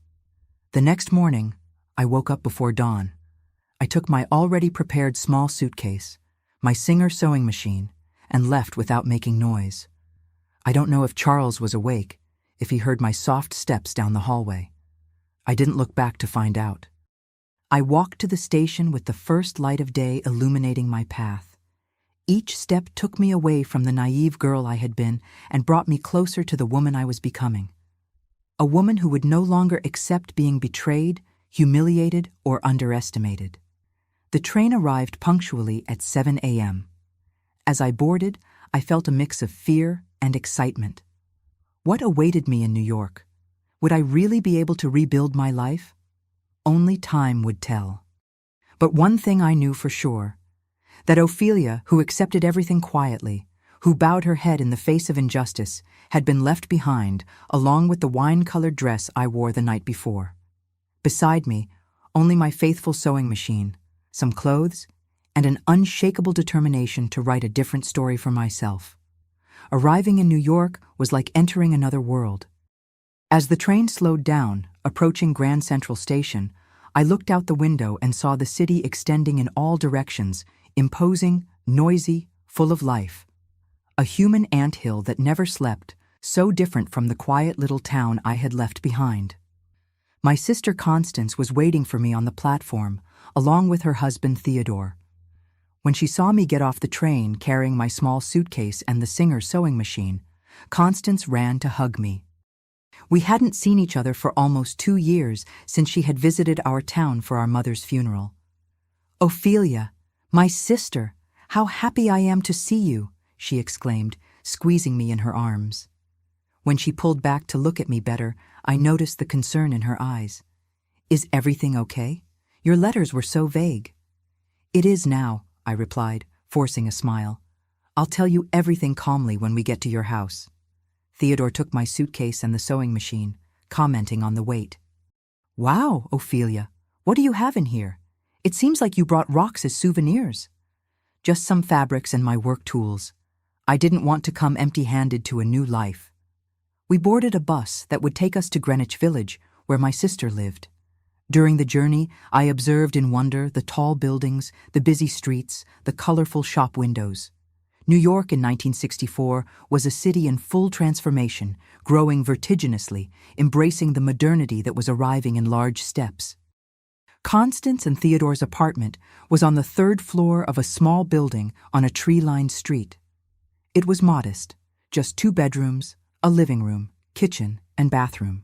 The next morning, I woke up before dawn. I took my already prepared small suitcase, my Singer sewing machine, and left without making noise. I don't know if Charles was awake, if he heard my soft steps down the hallway. I didn't look back to find out. I walked to the station with the first light of day illuminating my path. Each step took me away from the naive girl I had been and brought me closer to the woman I was becoming. A woman who would no longer accept being betrayed, humiliated, or underestimated. The train arrived punctually at 7 a.m. As I boarded, I felt a mix of fear and excitement. What awaited me in New York? Would I really be able to rebuild my life? Only time would tell. But one thing I knew for sure, that Ophelia, who accepted everything quietly, who bowed her head in the face of injustice, had been left behind, along with the wine-colored dress I wore the night before. Beside me, only my faithful sewing machine, some clothes, and an unshakable determination to write a different story for myself. Arriving in New York was like entering another world. As the train slowed down, approaching Grand Central Station, I looked out the window and saw the city extending in all directions, imposing, noisy, full of life. A human anthill that never slept, so different from the quiet little town I had left behind. My sister Constance was waiting for me on the platform, along with her husband Theodore. When she saw me get off the train carrying my small suitcase and the Singer sewing machine, Constance ran to hug me. We hadn't seen each other for almost 2 years since she had visited our town for our mother's funeral. "Ophelia, my sister, how happy I am to see you," she exclaimed, squeezing me in her arms. When she pulled back to look at me better, I noticed the concern in her eyes. "Is everything okay? Your letters were so vague." "It is now," I replied, forcing a smile. "I'll tell you everything calmly when we get to your house." Theodore took my suitcase and the sewing machine, commenting on the weight. "Wow, Ophelia, what do you have in here? It seems like you brought rocks as souvenirs." "Just some fabrics and my work tools. I didn't want to come empty-handed to a new life." We boarded a bus that would take us to Greenwich Village, where my sister lived. During the journey, I observed in wonder the tall buildings, the busy streets, the colorful shop windows. New York in 1964 was a city in full transformation, growing vertiginously, embracing the modernity that was arriving in large steps. Constance and Theodore's apartment was on the 3rd floor of a small building on a tree-lined street. It was modest, just 2 bedrooms, a living room, kitchen, and bathroom.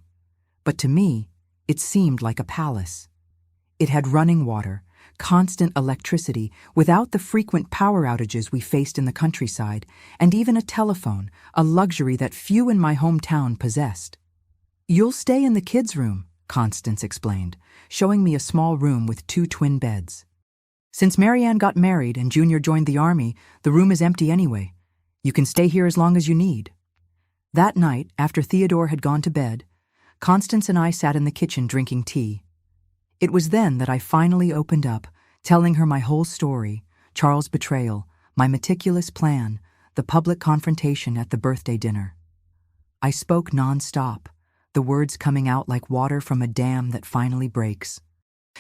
But to me, it seemed like a palace. It had running water, constant electricity without the frequent power outages we faced in the countryside, and even a telephone, a luxury that few in my hometown possessed. "You'll stay in the kids' room," Constance explained, showing me a small room with 2 twin beds. "Since Marianne got married and Junior joined the army, the room is empty anyway. You can stay here as long as you need." That night, after Theodore had gone to bed, Constance and I sat in the kitchen drinking tea. It was then that I finally opened up, telling her my whole story, Charles' betrayal, my meticulous plan, the public confrontation at the birthday dinner. I spoke non-stop, the words coming out like water from a dam that finally breaks.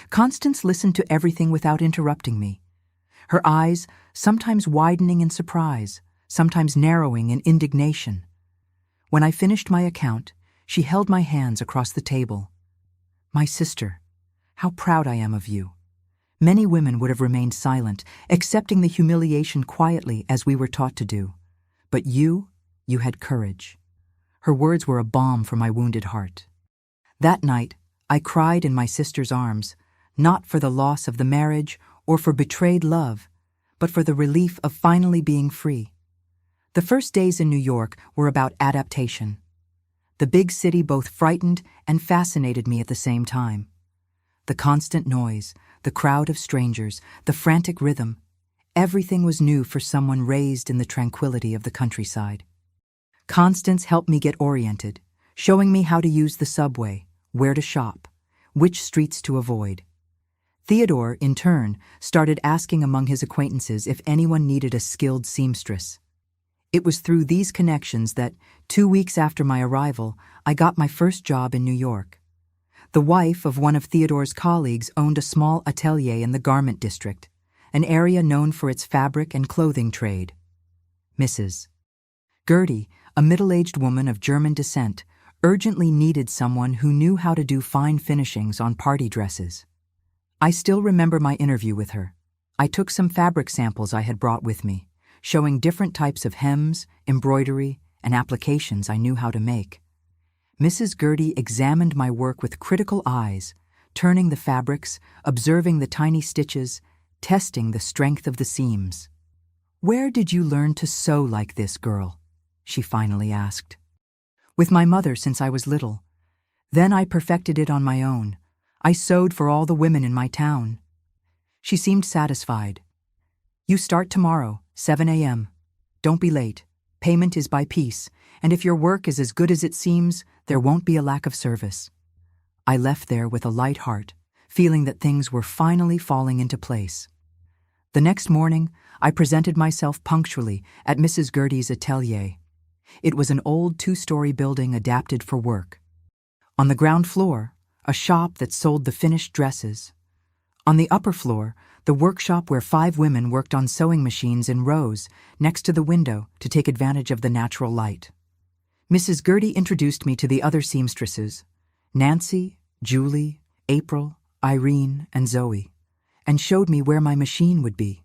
Constance listened to everything without interrupting me, her eyes sometimes widening in surprise, sometimes narrowing in indignation. When I finished my account, she held my hands across the table. "My sister, how proud I am of you. Many women would have remained silent, accepting the humiliation quietly as we were taught to do. But you had courage." Her words were a balm for my wounded heart. That night, I cried in my sister's arms, not for the loss of the marriage or for betrayed love, but for the relief of finally being free. The first days in New York were about adaptation. The big city both frightened and fascinated me at the same time. The constant noise, the crowd of strangers, the frantic rhythm, everything was new for someone raised in the tranquility of the countryside. Constance helped me get oriented, showing me how to use the subway, where to shop, which streets to avoid. Theodore, in turn, started asking among his acquaintances if anyone needed a skilled seamstress. It was through these connections that, 2 weeks after my arrival, I got my first job in New York. The wife of one of Theodore's colleagues owned a small atelier in the garment district, an area known for its fabric and clothing trade. Mrs. Gertie, a middle-aged woman of German descent, urgently needed someone who knew how to do fine finishings on party dresses. I still remember my interview with her. I took some fabric samples I had brought with me, showing different types of hems, embroidery, and applications I knew how to make. Mrs. Gertie examined my work with critical eyes, turning the fabrics, observing the tiny stitches, testing the strength of the seams. "Where did you learn to sew like this, girl?" she finally asked. "With my mother since I was little. Then I perfected it on my own. I sewed for all the women in my town." She seemed satisfied. "You start tomorrow, 7 a.m. Don't be late. payment is by piece, and if your work is as good as it seems, there won't be a lack of service." I left there with a light heart, feeling that things were finally falling into place. The next morning, I presented myself punctually at Mrs. Gertie's atelier. It was an old 2-story building adapted for work. On the ground floor, a shop that sold the finished dresses. On the upper floor, the workshop where 5 women worked on sewing machines in rows next to the window to take advantage of the natural light. Mrs. Gertie introduced me to the other seamstresses, Nancy, Julie, April, Irene, and Zoe, and showed me where my machine would be.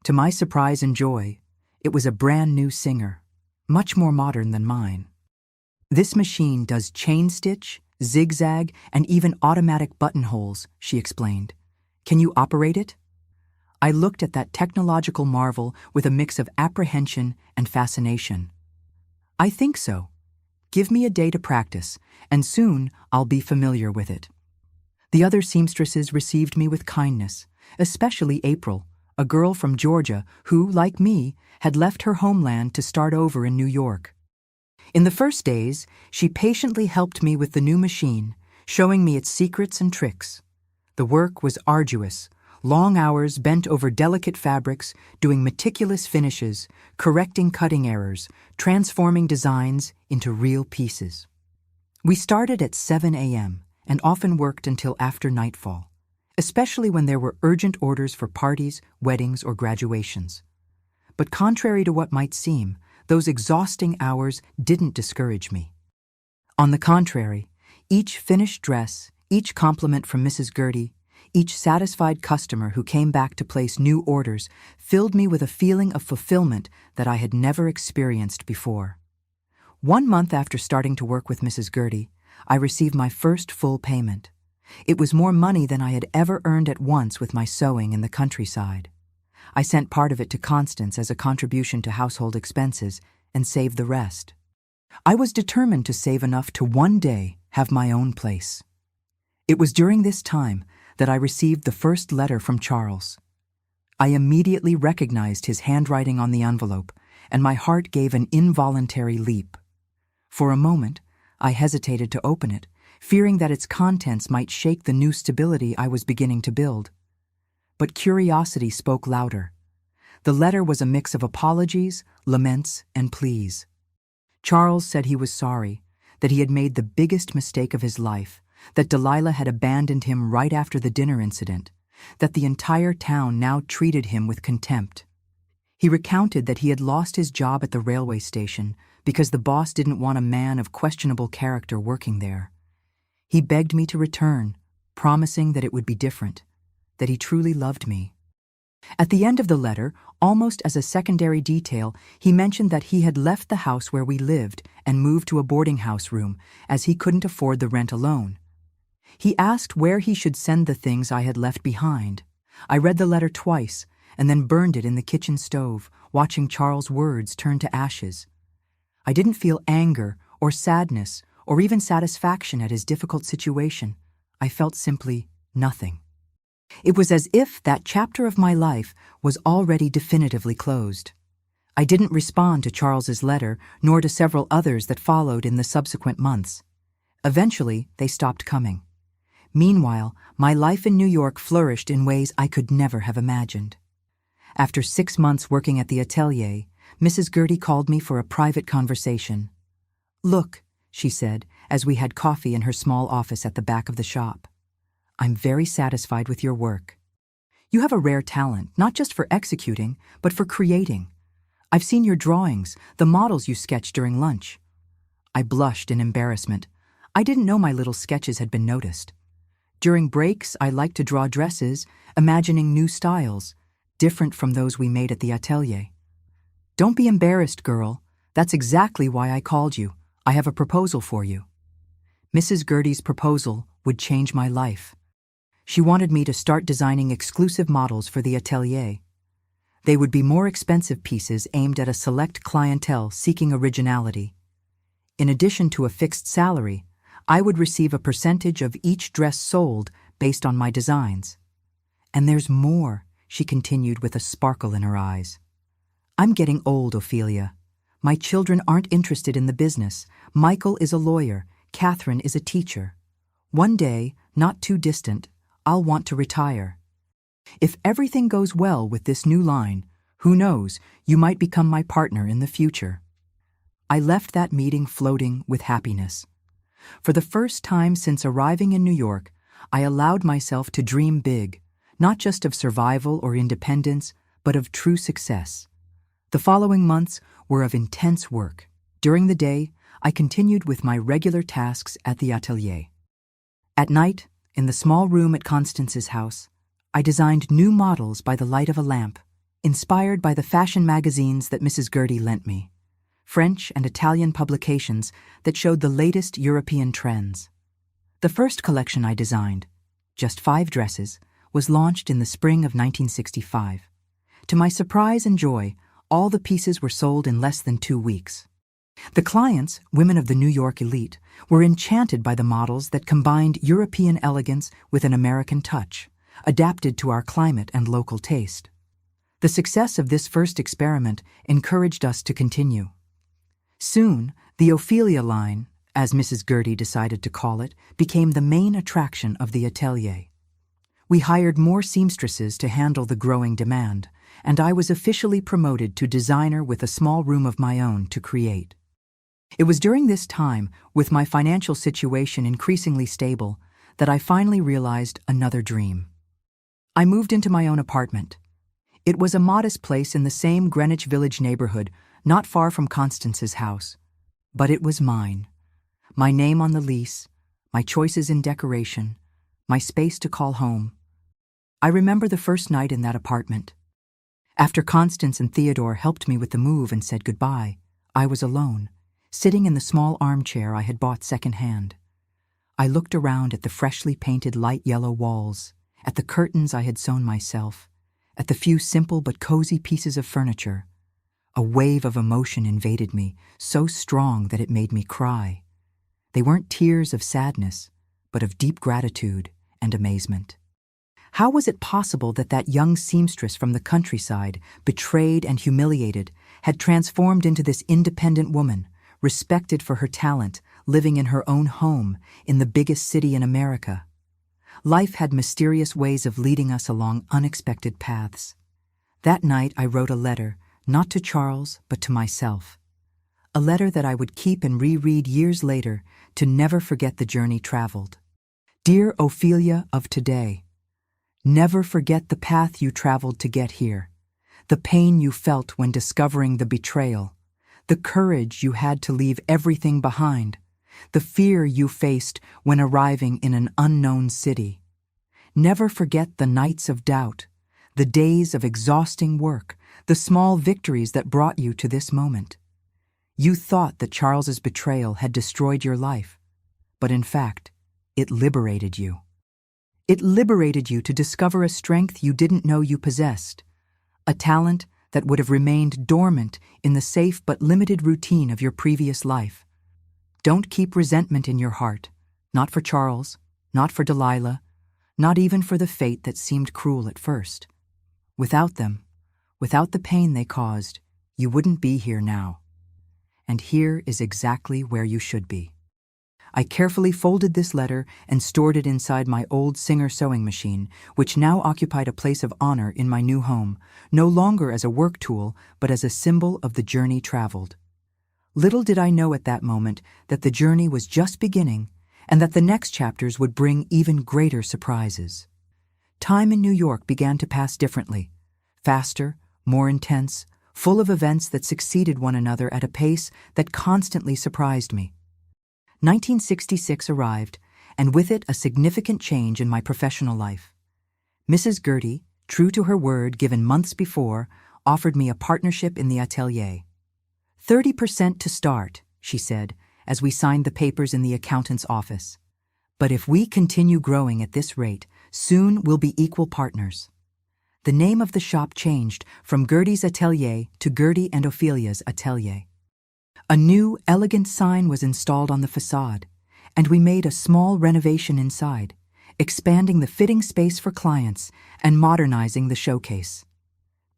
To my surprise and joy, it was a brand new Singer, much more modern than mine. "This machine does chain stitch, zigzag, and even automatic buttonholes," she explained. "Can you operate it?" I looked at that technological marvel with a mix of apprehension and fascination. "I think so. Give me a day to practice, and soon I'll be familiar with it." The other seamstresses received me with kindness, especially April, a girl from Georgia who, like me, had left her homeland to start over in New York. In the first days, she patiently helped me with the new machine, showing me its secrets and tricks. The work was arduous, long hours bent over delicate fabrics, doing meticulous finishes, correcting cutting errors, transforming designs into real pieces. We started at 7 a.m. and often worked until after nightfall, especially when there were urgent orders for parties, weddings, or graduations. But contrary to what might seem, those exhausting hours didn't discourage me. On the contrary, each finished dress, each compliment from Mrs. Gertie, each satisfied customer who came back to place new orders filled me with a feeling of fulfillment that I had never experienced before. 1 month after starting to work with Mrs. Gertie, I received my first full payment. It was more money than I had ever earned at once with my sewing in the countryside. I sent part of it to Constance as a contribution to household expenses and saved the rest. I was determined to save enough to one day have my own place. It was during this time that I received the first letter from Charles. I immediately recognized his handwriting on the envelope, and my heart gave an involuntary leap. For a moment, I hesitated to open it, fearing that its contents might shake the new stability I was beginning to build. But curiosity spoke louder. The letter was a mix of apologies, laments, and pleas. Charles said he was sorry, that he had made the biggest mistake of his life, that Delilah had abandoned him right after the dinner incident, that the entire town now treated him with contempt. He recounted that he had lost his job at the railway station because the boss didn't want a man of questionable character working there. He begged me to return, promising that it would be different, that he truly loved me. At the end of the letter, almost as a secondary detail, he mentioned that he had left the house where we lived and moved to a boarding house room, as he couldn't afford the rent alone. He asked where he should send the things I had left behind. I read the letter twice, and then burned it in the kitchen stove, watching Charles' words turn to ashes. I didn't feel anger or sadness or even satisfaction at his difficult situation. I felt simply nothing. It was as if that chapter of my life was already definitively closed. I didn't respond to Charles's letter, nor to several others that followed in the subsequent months. Eventually, they stopped coming. Meanwhile, my life in New York flourished in ways I could never have imagined. After 6 months working at the atelier, Mrs. Gertie called me for a private conversation. "Look," she said, as we had coffee in her small office at the back of the shop. "I'm very satisfied with your work. You have a rare talent, not just for executing, but for creating. I've seen your drawings, the models you sketched during lunch." I blushed in embarrassment. I didn't know my little sketches had been noticed. During breaks, I liked to draw dresses, imagining new styles, different from those we made at the atelier. "Don't be embarrassed, girl. That's exactly why I called you. I have a proposal for you." Mrs. Gertie's proposal would change my life. She wanted me to start designing exclusive models for the atelier. They would be more expensive pieces aimed at a select clientele seeking originality. In addition to a fixed salary, I would receive a percentage of each dress sold based on my designs. "And there's more," she continued with a sparkle in her eyes. "I'm getting old, Ophelia. My children aren't interested in the business. Michael is a lawyer. Catherine is a teacher. One day, not too distant, I'll want to retire. If everything goes well with this new line, who knows, you might become my partner in the future." I left that meeting floating with happiness. For the first time since arriving in New York, I allowed myself to dream big, not just of survival or independence, but of true success. The following months were of intense work. During the day, I continued with my regular tasks at the atelier. At night, in the small room at Constance's house, I designed new models by the light of a lamp, inspired by the fashion magazines that Mrs. Gertie lent me, French and Italian publications that showed the latest European trends. The first collection I designed, just 5 dresses, was launched in the spring of 1965. To my surprise and joy, all the pieces were sold in less than 2 weeks. The clients, women of the New York elite, were enchanted by the models that combined European elegance with an American touch, adapted to our climate and local taste. The success of this first experiment encouraged us to continue. Soon, the Ophelia line, as Mrs. Gertie decided to call it, became the main attraction of the atelier. We hired more seamstresses to handle the growing demand, and I was officially promoted to designer with a small room of my own to create. It was during this time, with my financial situation increasingly stable, that I finally realized another dream. I moved into my own apartment. It was a modest place in the same Greenwich Village neighborhood, not far from Constance's house. But it was mine. My name on the lease, my choices in decoration, my space to call home. I remember the first night in that apartment. After Constance and Theodore helped me with the move and said goodbye, I was alone, sitting in the small armchair I had bought secondhand. I looked around at the freshly painted light yellow walls, at the curtains I had sewn myself, at the few simple but cozy pieces of furniture. A wave of emotion invaded me, so strong that it made me cry. They weren't tears of sadness, but of deep gratitude and amazement. How was it possible that that young seamstress from the countryside, betrayed and humiliated, had transformed into this independent woman, respected for her talent, living in her own home, in the biggest city in America? Life had mysterious ways of leading us along unexpected paths. That night I wrote a letter, not to Charles, but to myself. A letter that I would keep and reread years later to never forget the journey traveled. Dear Ophelia of today, never forget the path you traveled to get here, the pain you felt when discovering the betrayal, the courage you had to leave everything behind, the fear you faced when arriving in an unknown city. Never forget the nights of doubt, the days of exhausting work, the small victories that brought you to this moment. You thought that Charles's betrayal had destroyed your life, but in fact, it liberated you. It liberated you to discover a strength you didn't know you possessed, a talent that would have remained dormant in the safe but limited routine of your previous life. Don't keep resentment in your heart, not for Charles, not for Delilah, not even for the fate that seemed cruel at first. Without them, without the pain they caused, you wouldn't be here now. And here is exactly where you should be. I carefully folded this letter and stored it inside my old Singer sewing machine, which now occupied a place of honor in my new home, no longer as a work tool, but as a symbol of the journey traveled. Little did I know at that moment that the journey was just beginning and that the next chapters would bring even greater surprises. Time in New York began to pass differently, faster, more intense, full of events that succeeded one another at a pace that constantly surprised me. 1966 arrived, and with it a significant change in my professional life. Mrs. Gertie, true to her word given months before, offered me a partnership in the atelier. 30% to start, she said, as we signed the papers in the accountant's office. But if we continue growing at this rate, soon we'll be equal partners. The name of the shop changed from Gertie's Atelier to Gertie and Ophelia's Atelier. A new, elegant sign was installed on the facade, and we made a small renovation inside, expanding the fitting space for clients and modernizing the showcase.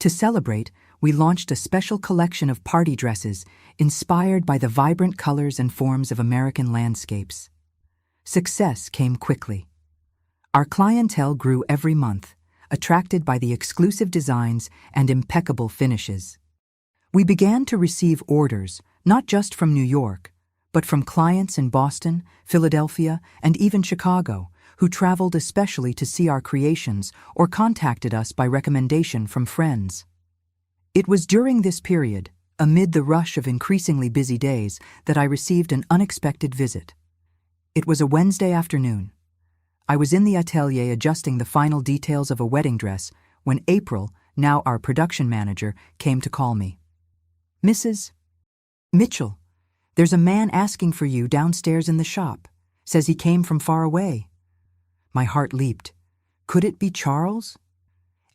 To celebrate, We launched a special collection of party dresses inspired by the vibrant colors and forms of American landscapes. Success came quickly. Our clientele grew every month, attracted by the exclusive designs and impeccable finishes. We began to receive orders, not just from New York, but from clients in Boston, Philadelphia, and even Chicago, who traveled especially to see our creations or contacted us by recommendation from friends. It was during this period, amid the rush of increasingly busy days, that I received an unexpected visit. It was a Wednesday afternoon. I was in the atelier adjusting the final details of a wedding dress when April, now our production manager, came to call me. "Mrs. Mitchell, there's a man asking for you downstairs in the shop. Says he came from far away." My heart leaped. Could it be Charles?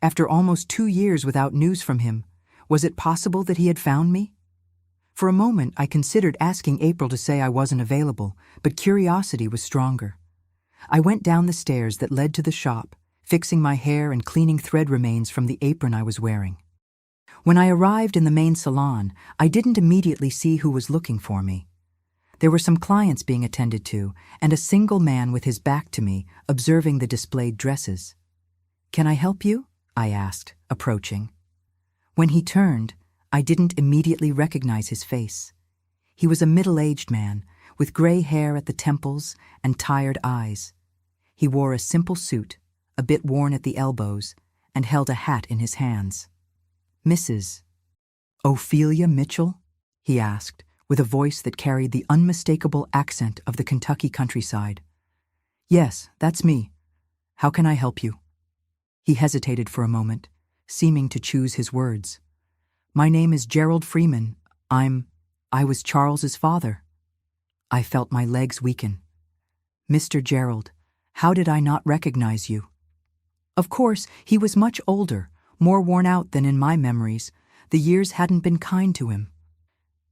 After almost 2 years without news from him, was it possible that he had found me? For a moment, I considered asking April to say I wasn't available, but curiosity was stronger. I went down the stairs that led to the shop, fixing my hair and cleaning thread remains from the apron I was wearing. When I arrived in the main salon, I didn't immediately see who was looking for me. There were some clients being attended to, and a single man with his back to me, observing the displayed dresses. "Can I help you?" I asked, approaching. When he turned, I didn't immediately recognize his face. He was a middle-aged man, with gray hair at the temples and tired eyes. He wore a simple suit, a bit worn at the elbows, and held a hat in his hands. "Mrs. Ophelia Mitchell?" he asked, with a voice that carried the unmistakable accent of the Kentucky countryside. "Yes, that's me. How can I help you?" He hesitated for a moment, seeming to choose his words. "My name is Gerald Freeman. I was Charles's father." I felt my legs weaken. "Mr. Gerald, how did I not recognize you?" Of course, he was much older, more worn out than in my memories. The years hadn't been kind to him.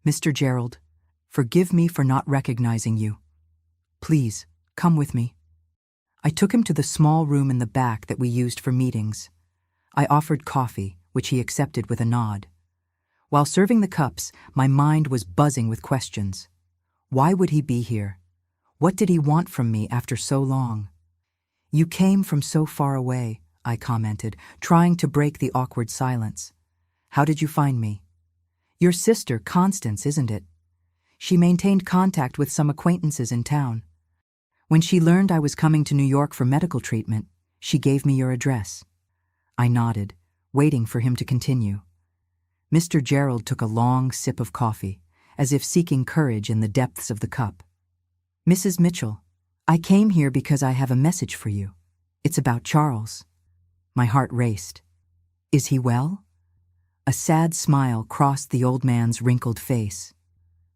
"Mr. Gerald, forgive me for not recognizing you. Please, come with me." I took him to the small room in the back that we used for meetings. I offered coffee, which he accepted with a nod. While serving the cups, my mind was buzzing with questions. Why would he be here? What did he want from me after so long? "You came from so far away," I commented, trying to break the awkward silence. "How did you find me?" "Your sister, Constance, isn't it? She maintained contact with some acquaintances in town. When she learned I was coming to New York for medical treatment, she gave me your address." I nodded, waiting for him to continue. Mr. Gerald took a long sip of coffee, as if seeking courage in the depths of the cup. "Mrs. Mitchell, I came here because I have a message for you. It's about Charles." My heart raced. "Is he well?" A sad smile crossed the old man's wrinkled face.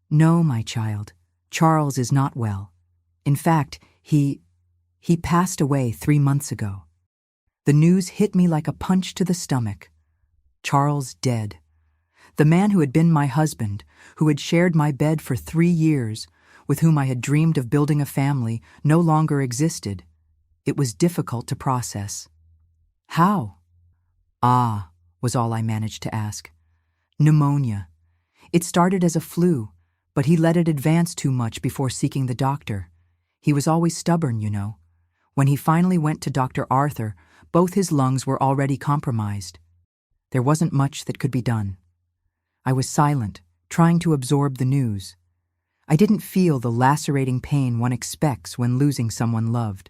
"No, my child, Charles is not well. In fact, he passed away 3 months ago." The news hit me like a punch to the stomach. Charles dead. The man who had been my husband, who had shared my bed for 3 years, with whom I had dreamed of building a family, no longer existed. It was difficult to process. "How?" "Ah," was all I managed to ask. "Pneumonia. It started as a flu, but he let it advance too much before seeking the doctor. He was always stubborn, you know. When he finally went to Dr. Arthur, both his lungs were already compromised. There wasn't much that could be done." I was silent, trying to absorb the news. I didn't feel the lacerating pain one expects when losing someone loved.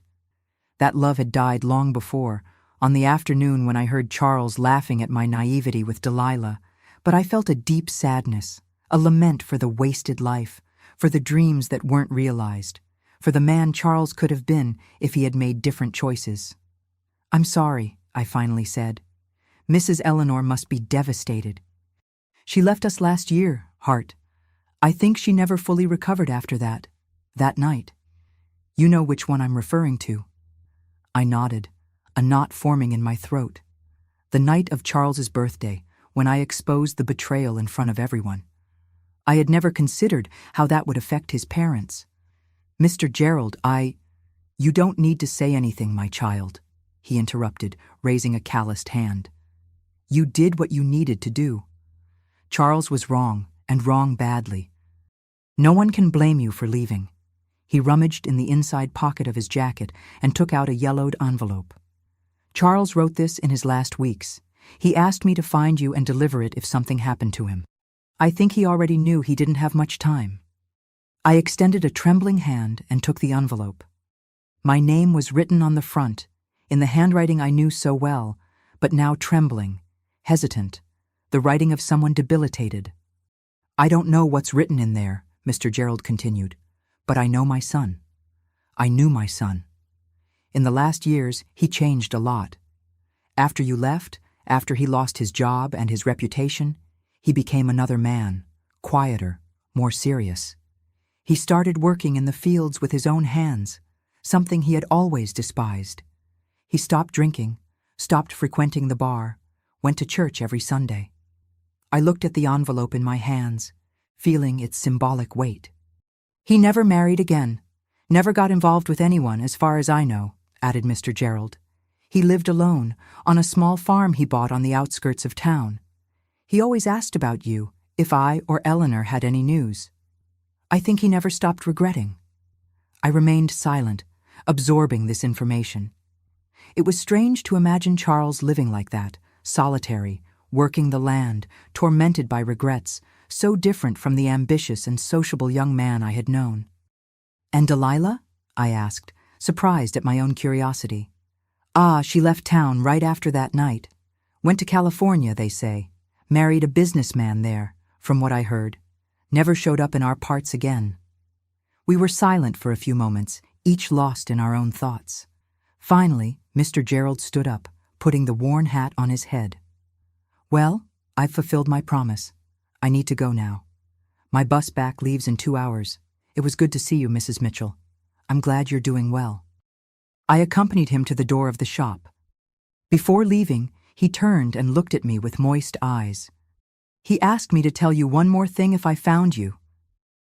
That love had died long before, on the afternoon when I heard Charles laughing at my naivety with Delilah, but I felt a deep sadness, a lament for the wasted life, for the dreams that weren't realized, for the man Charles could have been if he had made different choices. "I'm sorry," I finally said. "Mrs. Eleanor must be devastated. She left us last year, Hart. I think she never fully recovered after that night. You know which one I'm referring to." I nodded, a knot forming in my throat. The night of Charles's birthday, when I exposed the betrayal in front of everyone. I had never considered how that would affect his parents. "Mr. Gerald, You don't need to say anything, my child," he interrupted, raising a calloused hand. "You did what you needed to do. Charles was wrong, and wrong badly. No one can blame you for leaving. He rummaged in the inside pocket of his jacket and took out a yellowed envelope. Charles wrote this in his last weeks. He asked me to find you and deliver it if something happened to him. I think he already knew he didn't have much time. I extended a trembling hand and took the envelope. My name was written on the front, in the handwriting I knew so well, but now trembling, hesitant, the writing of someone debilitated. I don't know what's written in there, Mr. Gerald continued, but I know my son. I knew my son. In the last years, he changed a lot. After you left, after he lost his job and his reputation, he became another man, quieter, more serious. He started working in the fields with his own hands, something he had always despised. He stopped drinking, stopped frequenting the bar, went to church every Sunday. I looked at the envelope in my hands, feeling its symbolic weight. He never married again, never got involved with anyone as far as I know, added Mr. Gerald. He lived alone, on a small farm he bought on the outskirts of town. He always asked about you, if I or Eleanor had any news. I think he never stopped regretting. I remained silent, absorbing this information. It was strange to imagine Charles living like that, solitary, working the land, tormented by regrets, so different from the ambitious and sociable young man I had known. "And Delilah?" I asked, surprised at my own curiosity. "Ah, she left town right after that night. Went to California, they say. Married a businessman there, from what I heard. Never showed up in our parts again." We were silent for a few moments, each lost in our own thoughts. Finally, Mr. Gerald stood up, putting the worn hat on his head. "Well, I've fulfilled my promise. I need to go now. My bus back leaves in 2 hours. It was good to see you, Mrs. Mitchell. I'm glad you're doing well." I accompanied him to the door of the shop. Before leaving, he turned and looked at me with moist eyes. "He asked me to tell you one more thing if I found you.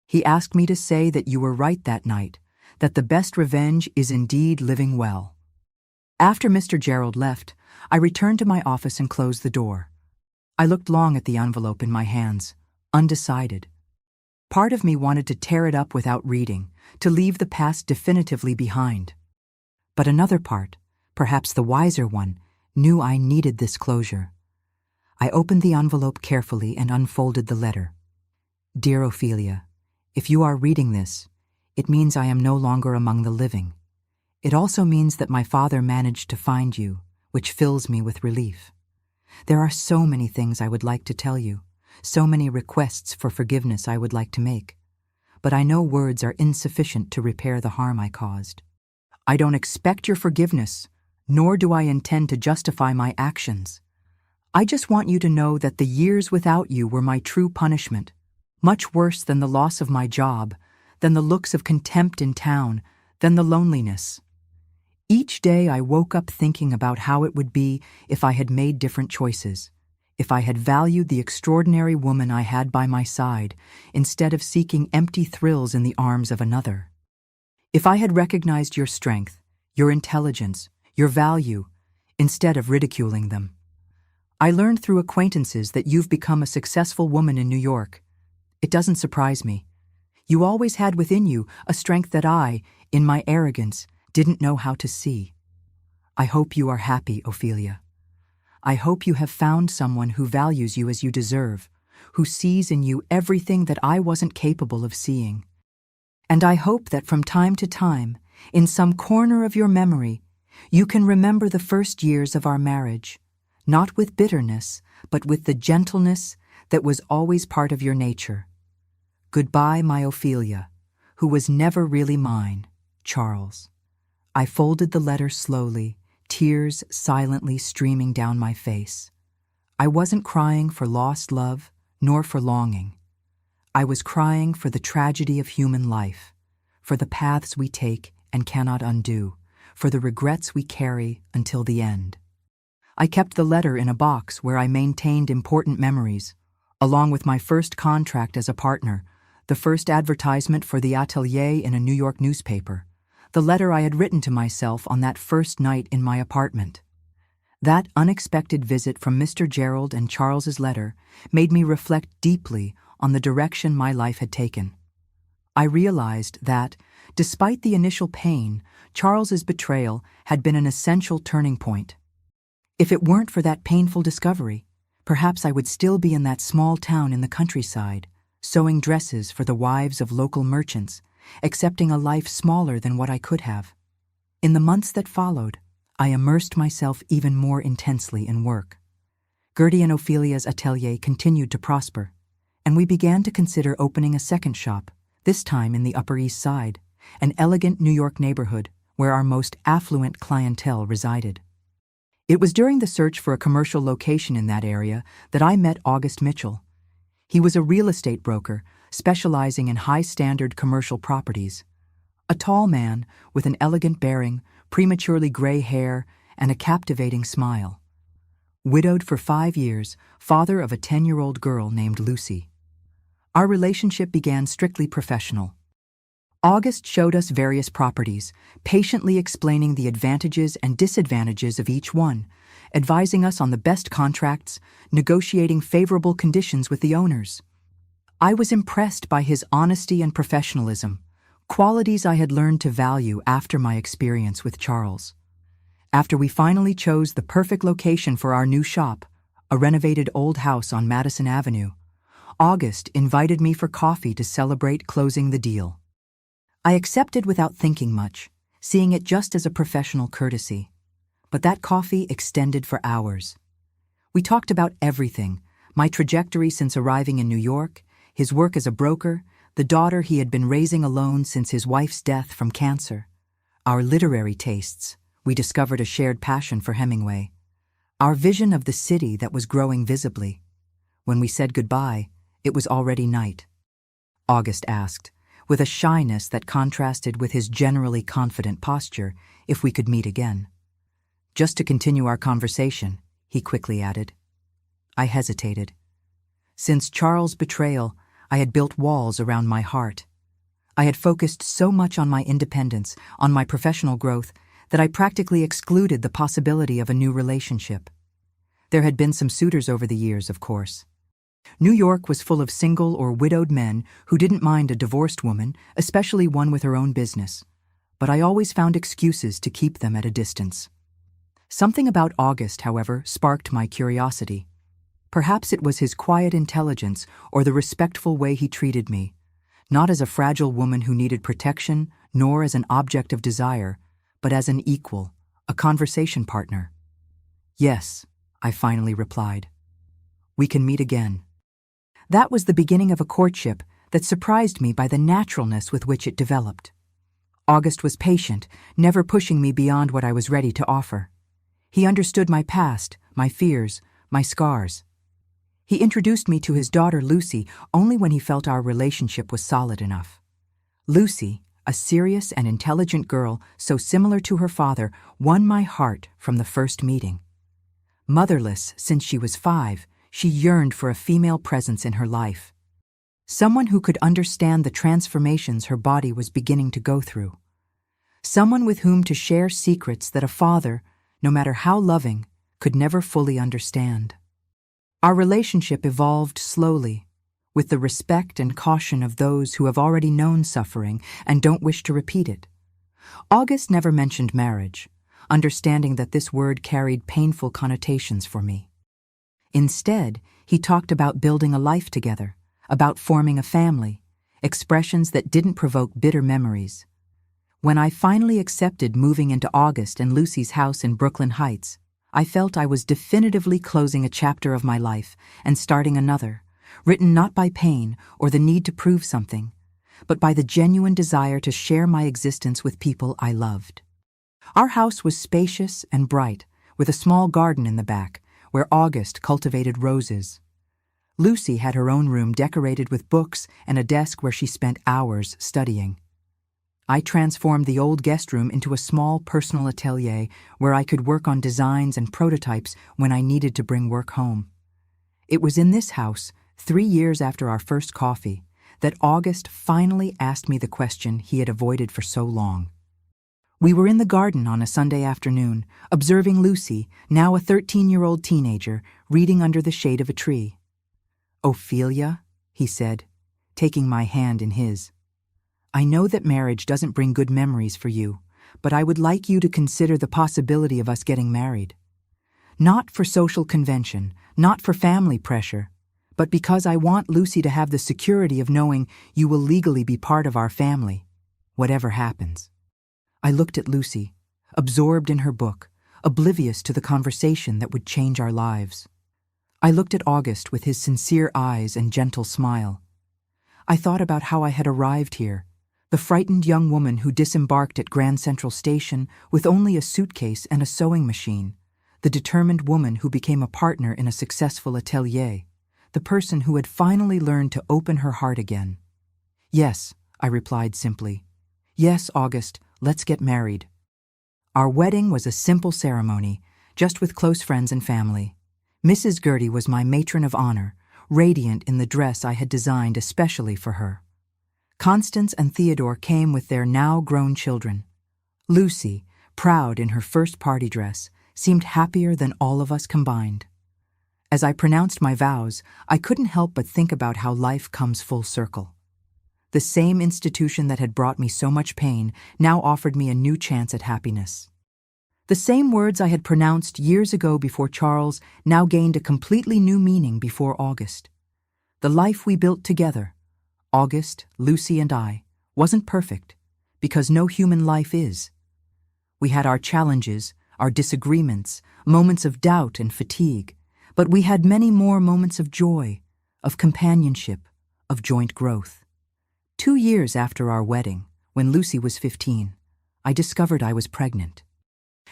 He asked me to say that you were right that night, that the best revenge is indeed living well." After Mr. Gerald left, I returned to my office and closed the door. I looked long at the envelope in my hands, undecided. Part of me wanted to tear it up without reading, to leave the past definitively behind. But another part, perhaps the wiser one, knew I needed this closure. I opened the envelope carefully and unfolded the letter. "Dear Ophelia, if you are reading this, it means I am no longer among the living. It also means that my father managed to find you, which fills me with relief. There are so many things I would like to tell you, so many requests for forgiveness I would like to make, but I know words are insufficient to repair the harm I caused. I don't expect your forgiveness, nor do I intend to justify my actions. I just want you to know that the years without you were my true punishment, much worse than the loss of my job, than the looks of contempt in town, than the loneliness. Each day I woke up thinking about how it would be if I had made different choices, if I had valued the extraordinary woman I had by my side instead of seeking empty thrills in the arms of another. If I had recognized your strength, your intelligence, your value, instead of ridiculing them. I learned through acquaintances that you've become a successful woman in New York. It doesn't surprise me. You always had within you a strength that I, in my arrogance, didn't know how to see. I hope you are happy, Ophelia. I hope you have found someone who values you as you deserve, who sees in you everything that I wasn't capable of seeing. And I hope that from time to time, in some corner of your memory, you can remember the first years of our marriage, not with bitterness, but with the gentleness that was always part of your nature. Goodbye, my Ophelia, who was never really mine, Charles." I folded the letter slowly, tears silently streaming down my face. I wasn't crying for lost love, nor for longing. I was crying for the tragedy of human life, for the paths we take and cannot undo, for the regrets we carry until the end. I kept the letter in a box where I maintained important memories, along with my first contract as a partner, the first advertisement for the atelier in a New York newspaper, the letter I had written to myself on that first night in my apartment. That unexpected visit from Mr. Gerald and Charles's letter made me reflect deeply on the direction my life had taken. I realized that, despite the initial pain, Charles's betrayal had been an essential turning point. If it weren't for that painful discovery, perhaps I would still be in that small town in the countryside, sewing dresses for the wives of local merchants, accepting a life smaller than what I could have. In the months that followed, I immersed myself even more intensely in work. Gertie and Ophelia's atelier continued to prosper, and we began to consider opening a second shop, this time in the Upper East Side, an elegant New York neighborhood where our most affluent clientele resided. It was during the search for a commercial location in that area that I met August Mitchell. He was a real estate broker specializing in high-standard commercial properties. A tall man with an elegant bearing, prematurely gray hair, and a captivating smile. Widowed for 5 years, father of a 10-year-old girl named Lucy. Our relationship began strictly professional. August showed us various properties, patiently explaining the advantages and disadvantages of each one, advising us on the best contracts, negotiating favorable conditions with the owners. I was impressed by his honesty and professionalism, qualities I had learned to value after my experience with Charles. After we finally chose the perfect location for our new shop, a renovated old house on Madison Avenue, August invited me for coffee to celebrate closing the deal. I accepted without thinking much, seeing it just as a professional courtesy. But that coffee extended for hours. We talked about everything: my trajectory since arriving in New York, his work as a broker, the daughter he had been raising alone since his wife's death from cancer, our literary tastes. We discovered a shared passion for Hemingway, our vision of the city that was growing visibly. When we said goodbye, it was already night. August asked, with a shyness that contrasted with his generally confident posture, if we could meet again. Just to continue our conversation, he quickly added. I hesitated. Since Charles' betrayal, I had built walls around my heart. I had focused so much on my independence, on my professional growth, that I practically excluded the possibility of a new relationship. There had been some suitors over the years, of course. New York was full of single or widowed men who didn't mind a divorced woman, especially one with her own business. But I always found excuses to keep them at a distance. Something about August, however, sparked my curiosity. Perhaps it was his quiet intelligence or the respectful way he treated me, not as a fragile woman who needed protection, nor as an object of desire, but as an equal, a conversation partner. Yes, I finally replied. We can meet again. That was the beginning of a courtship that surprised me by the naturalness with which it developed. August was patient, never pushing me beyond what I was ready to offer. He understood my past, my fears, my scars. He introduced me to his daughter Lucy only when he felt our relationship was solid enough. Lucy, a serious and intelligent girl so similar to her father, won my heart from the first meeting. Motherless since she was 5, she yearned for a female presence in her life. Someone who could understand the transformations her body was beginning to go through. Someone with whom to share secrets that a father, no matter how loving, could never fully understand. Our relationship evolved slowly, with the respect and caution of those who have already known suffering and don't wish to repeat it. August never mentioned marriage, understanding that this word carried painful connotations for me. Instead, he talked about building a life together, about forming a family, expressions that didn't provoke bitter memories. When I finally accepted moving into August and Lucy's house in Brooklyn Heights, I felt I was definitively closing a chapter of my life and starting another, written not by pain or the need to prove something, but by the genuine desire to share my existence with people I loved. Our house was spacious and bright, with a small garden in the back, where August cultivated roses. Lucy had her own room decorated with books and a desk where she spent hours studying. I transformed the old guest room into a small personal atelier where I could work on designs and prototypes when I needed to bring work home. It was in this house, 3 years after our first coffee, that August finally asked me the question he had avoided for so long. We were in the garden on a Sunday afternoon, observing Lucy, now a 13-year-old teenager, reading under the shade of a tree. "Ophelia," he said, taking my hand in his. "I know that marriage doesn't bring good memories for you, but I would like you to consider the possibility of us getting married. Not for social convention, not for family pressure, but because I want Lucy to have the security of knowing you will legally be part of our family, whatever happens." I looked at Lucy, absorbed in her book, oblivious to the conversation that would change our lives. I looked at August with his sincere eyes and gentle smile. I thought about how I had arrived here, the frightened young woman who disembarked at Grand Central Station with only a suitcase and a sewing machine, the determined woman who became a partner in a successful atelier, the person who had finally learned to open her heart again. "Yes," I replied simply. "Yes, August, let's get married." Our wedding was a simple ceremony, just with close friends and family. Mrs. Gertie was my matron of honor, radiant in the dress I had designed especially for her. Constance and Theodore came with their now-grown children. Lucy, proud in her first party dress, seemed happier than all of us combined. As I pronounced my vows, I couldn't help but think about how life comes full circle. The same institution that had brought me so much pain now offered me a new chance at happiness. The same words I had pronounced years ago before Charles now gained a completely new meaning before August. The life we built together, August, Lucy, and I, wasn't perfect, because no human life is. We had our challenges, our disagreements, moments of doubt and fatigue, but we had many more moments of joy, of companionship, of joint growth. 2 years after our wedding, when Lucy was 15, I discovered I was pregnant.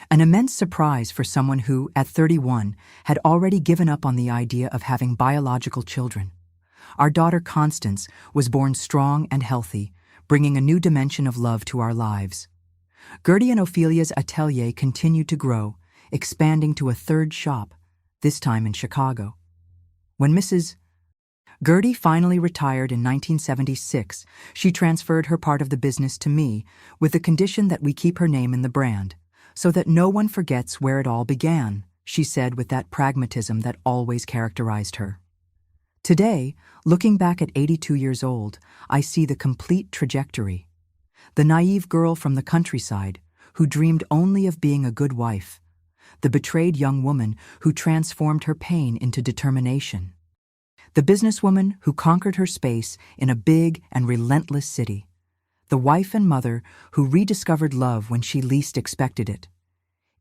An immense surprise for someone who, at 31, had already given up on the idea of having biological children. Our daughter Constance was born strong and healthy, bringing a new dimension of love to our lives. Gertie and Ophelia's atelier continued to grow, expanding to a third shop, this time in Chicago. When Mrs. Gertie finally retired in 1976, she transferred her part of the business to me, with the condition that we keep her name in the brand, so that no one forgets where it all began, she said with that pragmatism that always characterized her. Today, looking back at 82 years old, I see the complete trajectory. The naive girl from the countryside, who dreamed only of being a good wife. The betrayed young woman who transformed her pain into determination. The businesswoman who conquered her space in a big and relentless city. The wife and mother who rediscovered love when she least expected it.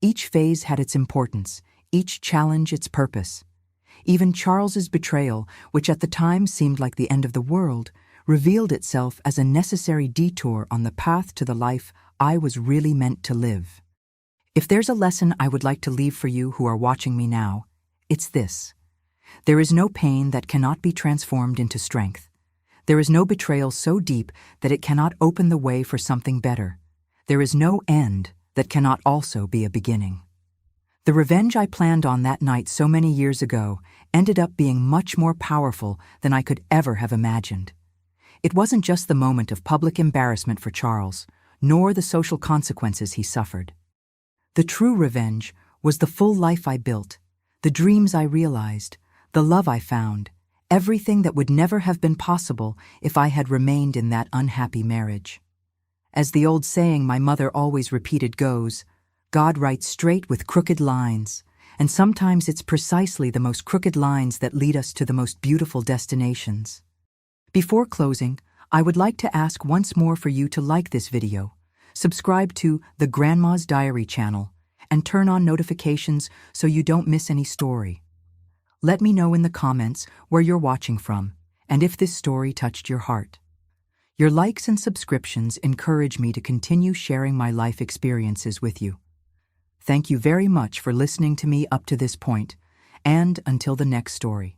Each phase had its importance, each challenge its purpose. Even Charles's betrayal, which at the time seemed like the end of the world, revealed itself as a necessary detour on the path to the life I was really meant to live. If there's a lesson I would like to leave for you who are watching me now, it's this. There is no pain that cannot be transformed into strength. There is no betrayal so deep that it cannot open the way for something better. There is no end that cannot also be a beginning. The revenge I planned on that night so many years ago ended up being much more powerful than I could ever have imagined. It wasn't just the moment of public embarrassment for Charles, nor the social consequences he suffered. The true revenge was the full life I built, the dreams I realized, the love I found, everything that would never have been possible if I had remained in that unhappy marriage. As the old saying my mother always repeated goes, God writes straight with crooked lines, and sometimes it's precisely the most crooked lines that lead us to the most beautiful destinations. Before closing, I would like to ask once more for you to like this video, subscribe to the Grandma's Diary channel, and turn on notifications so you don't miss any story. Let me know in the comments where you're watching from, and if this story touched your heart. Your likes and subscriptions encourage me to continue sharing my life experiences with you. Thank you very much for listening to me up to this point, and until the next story.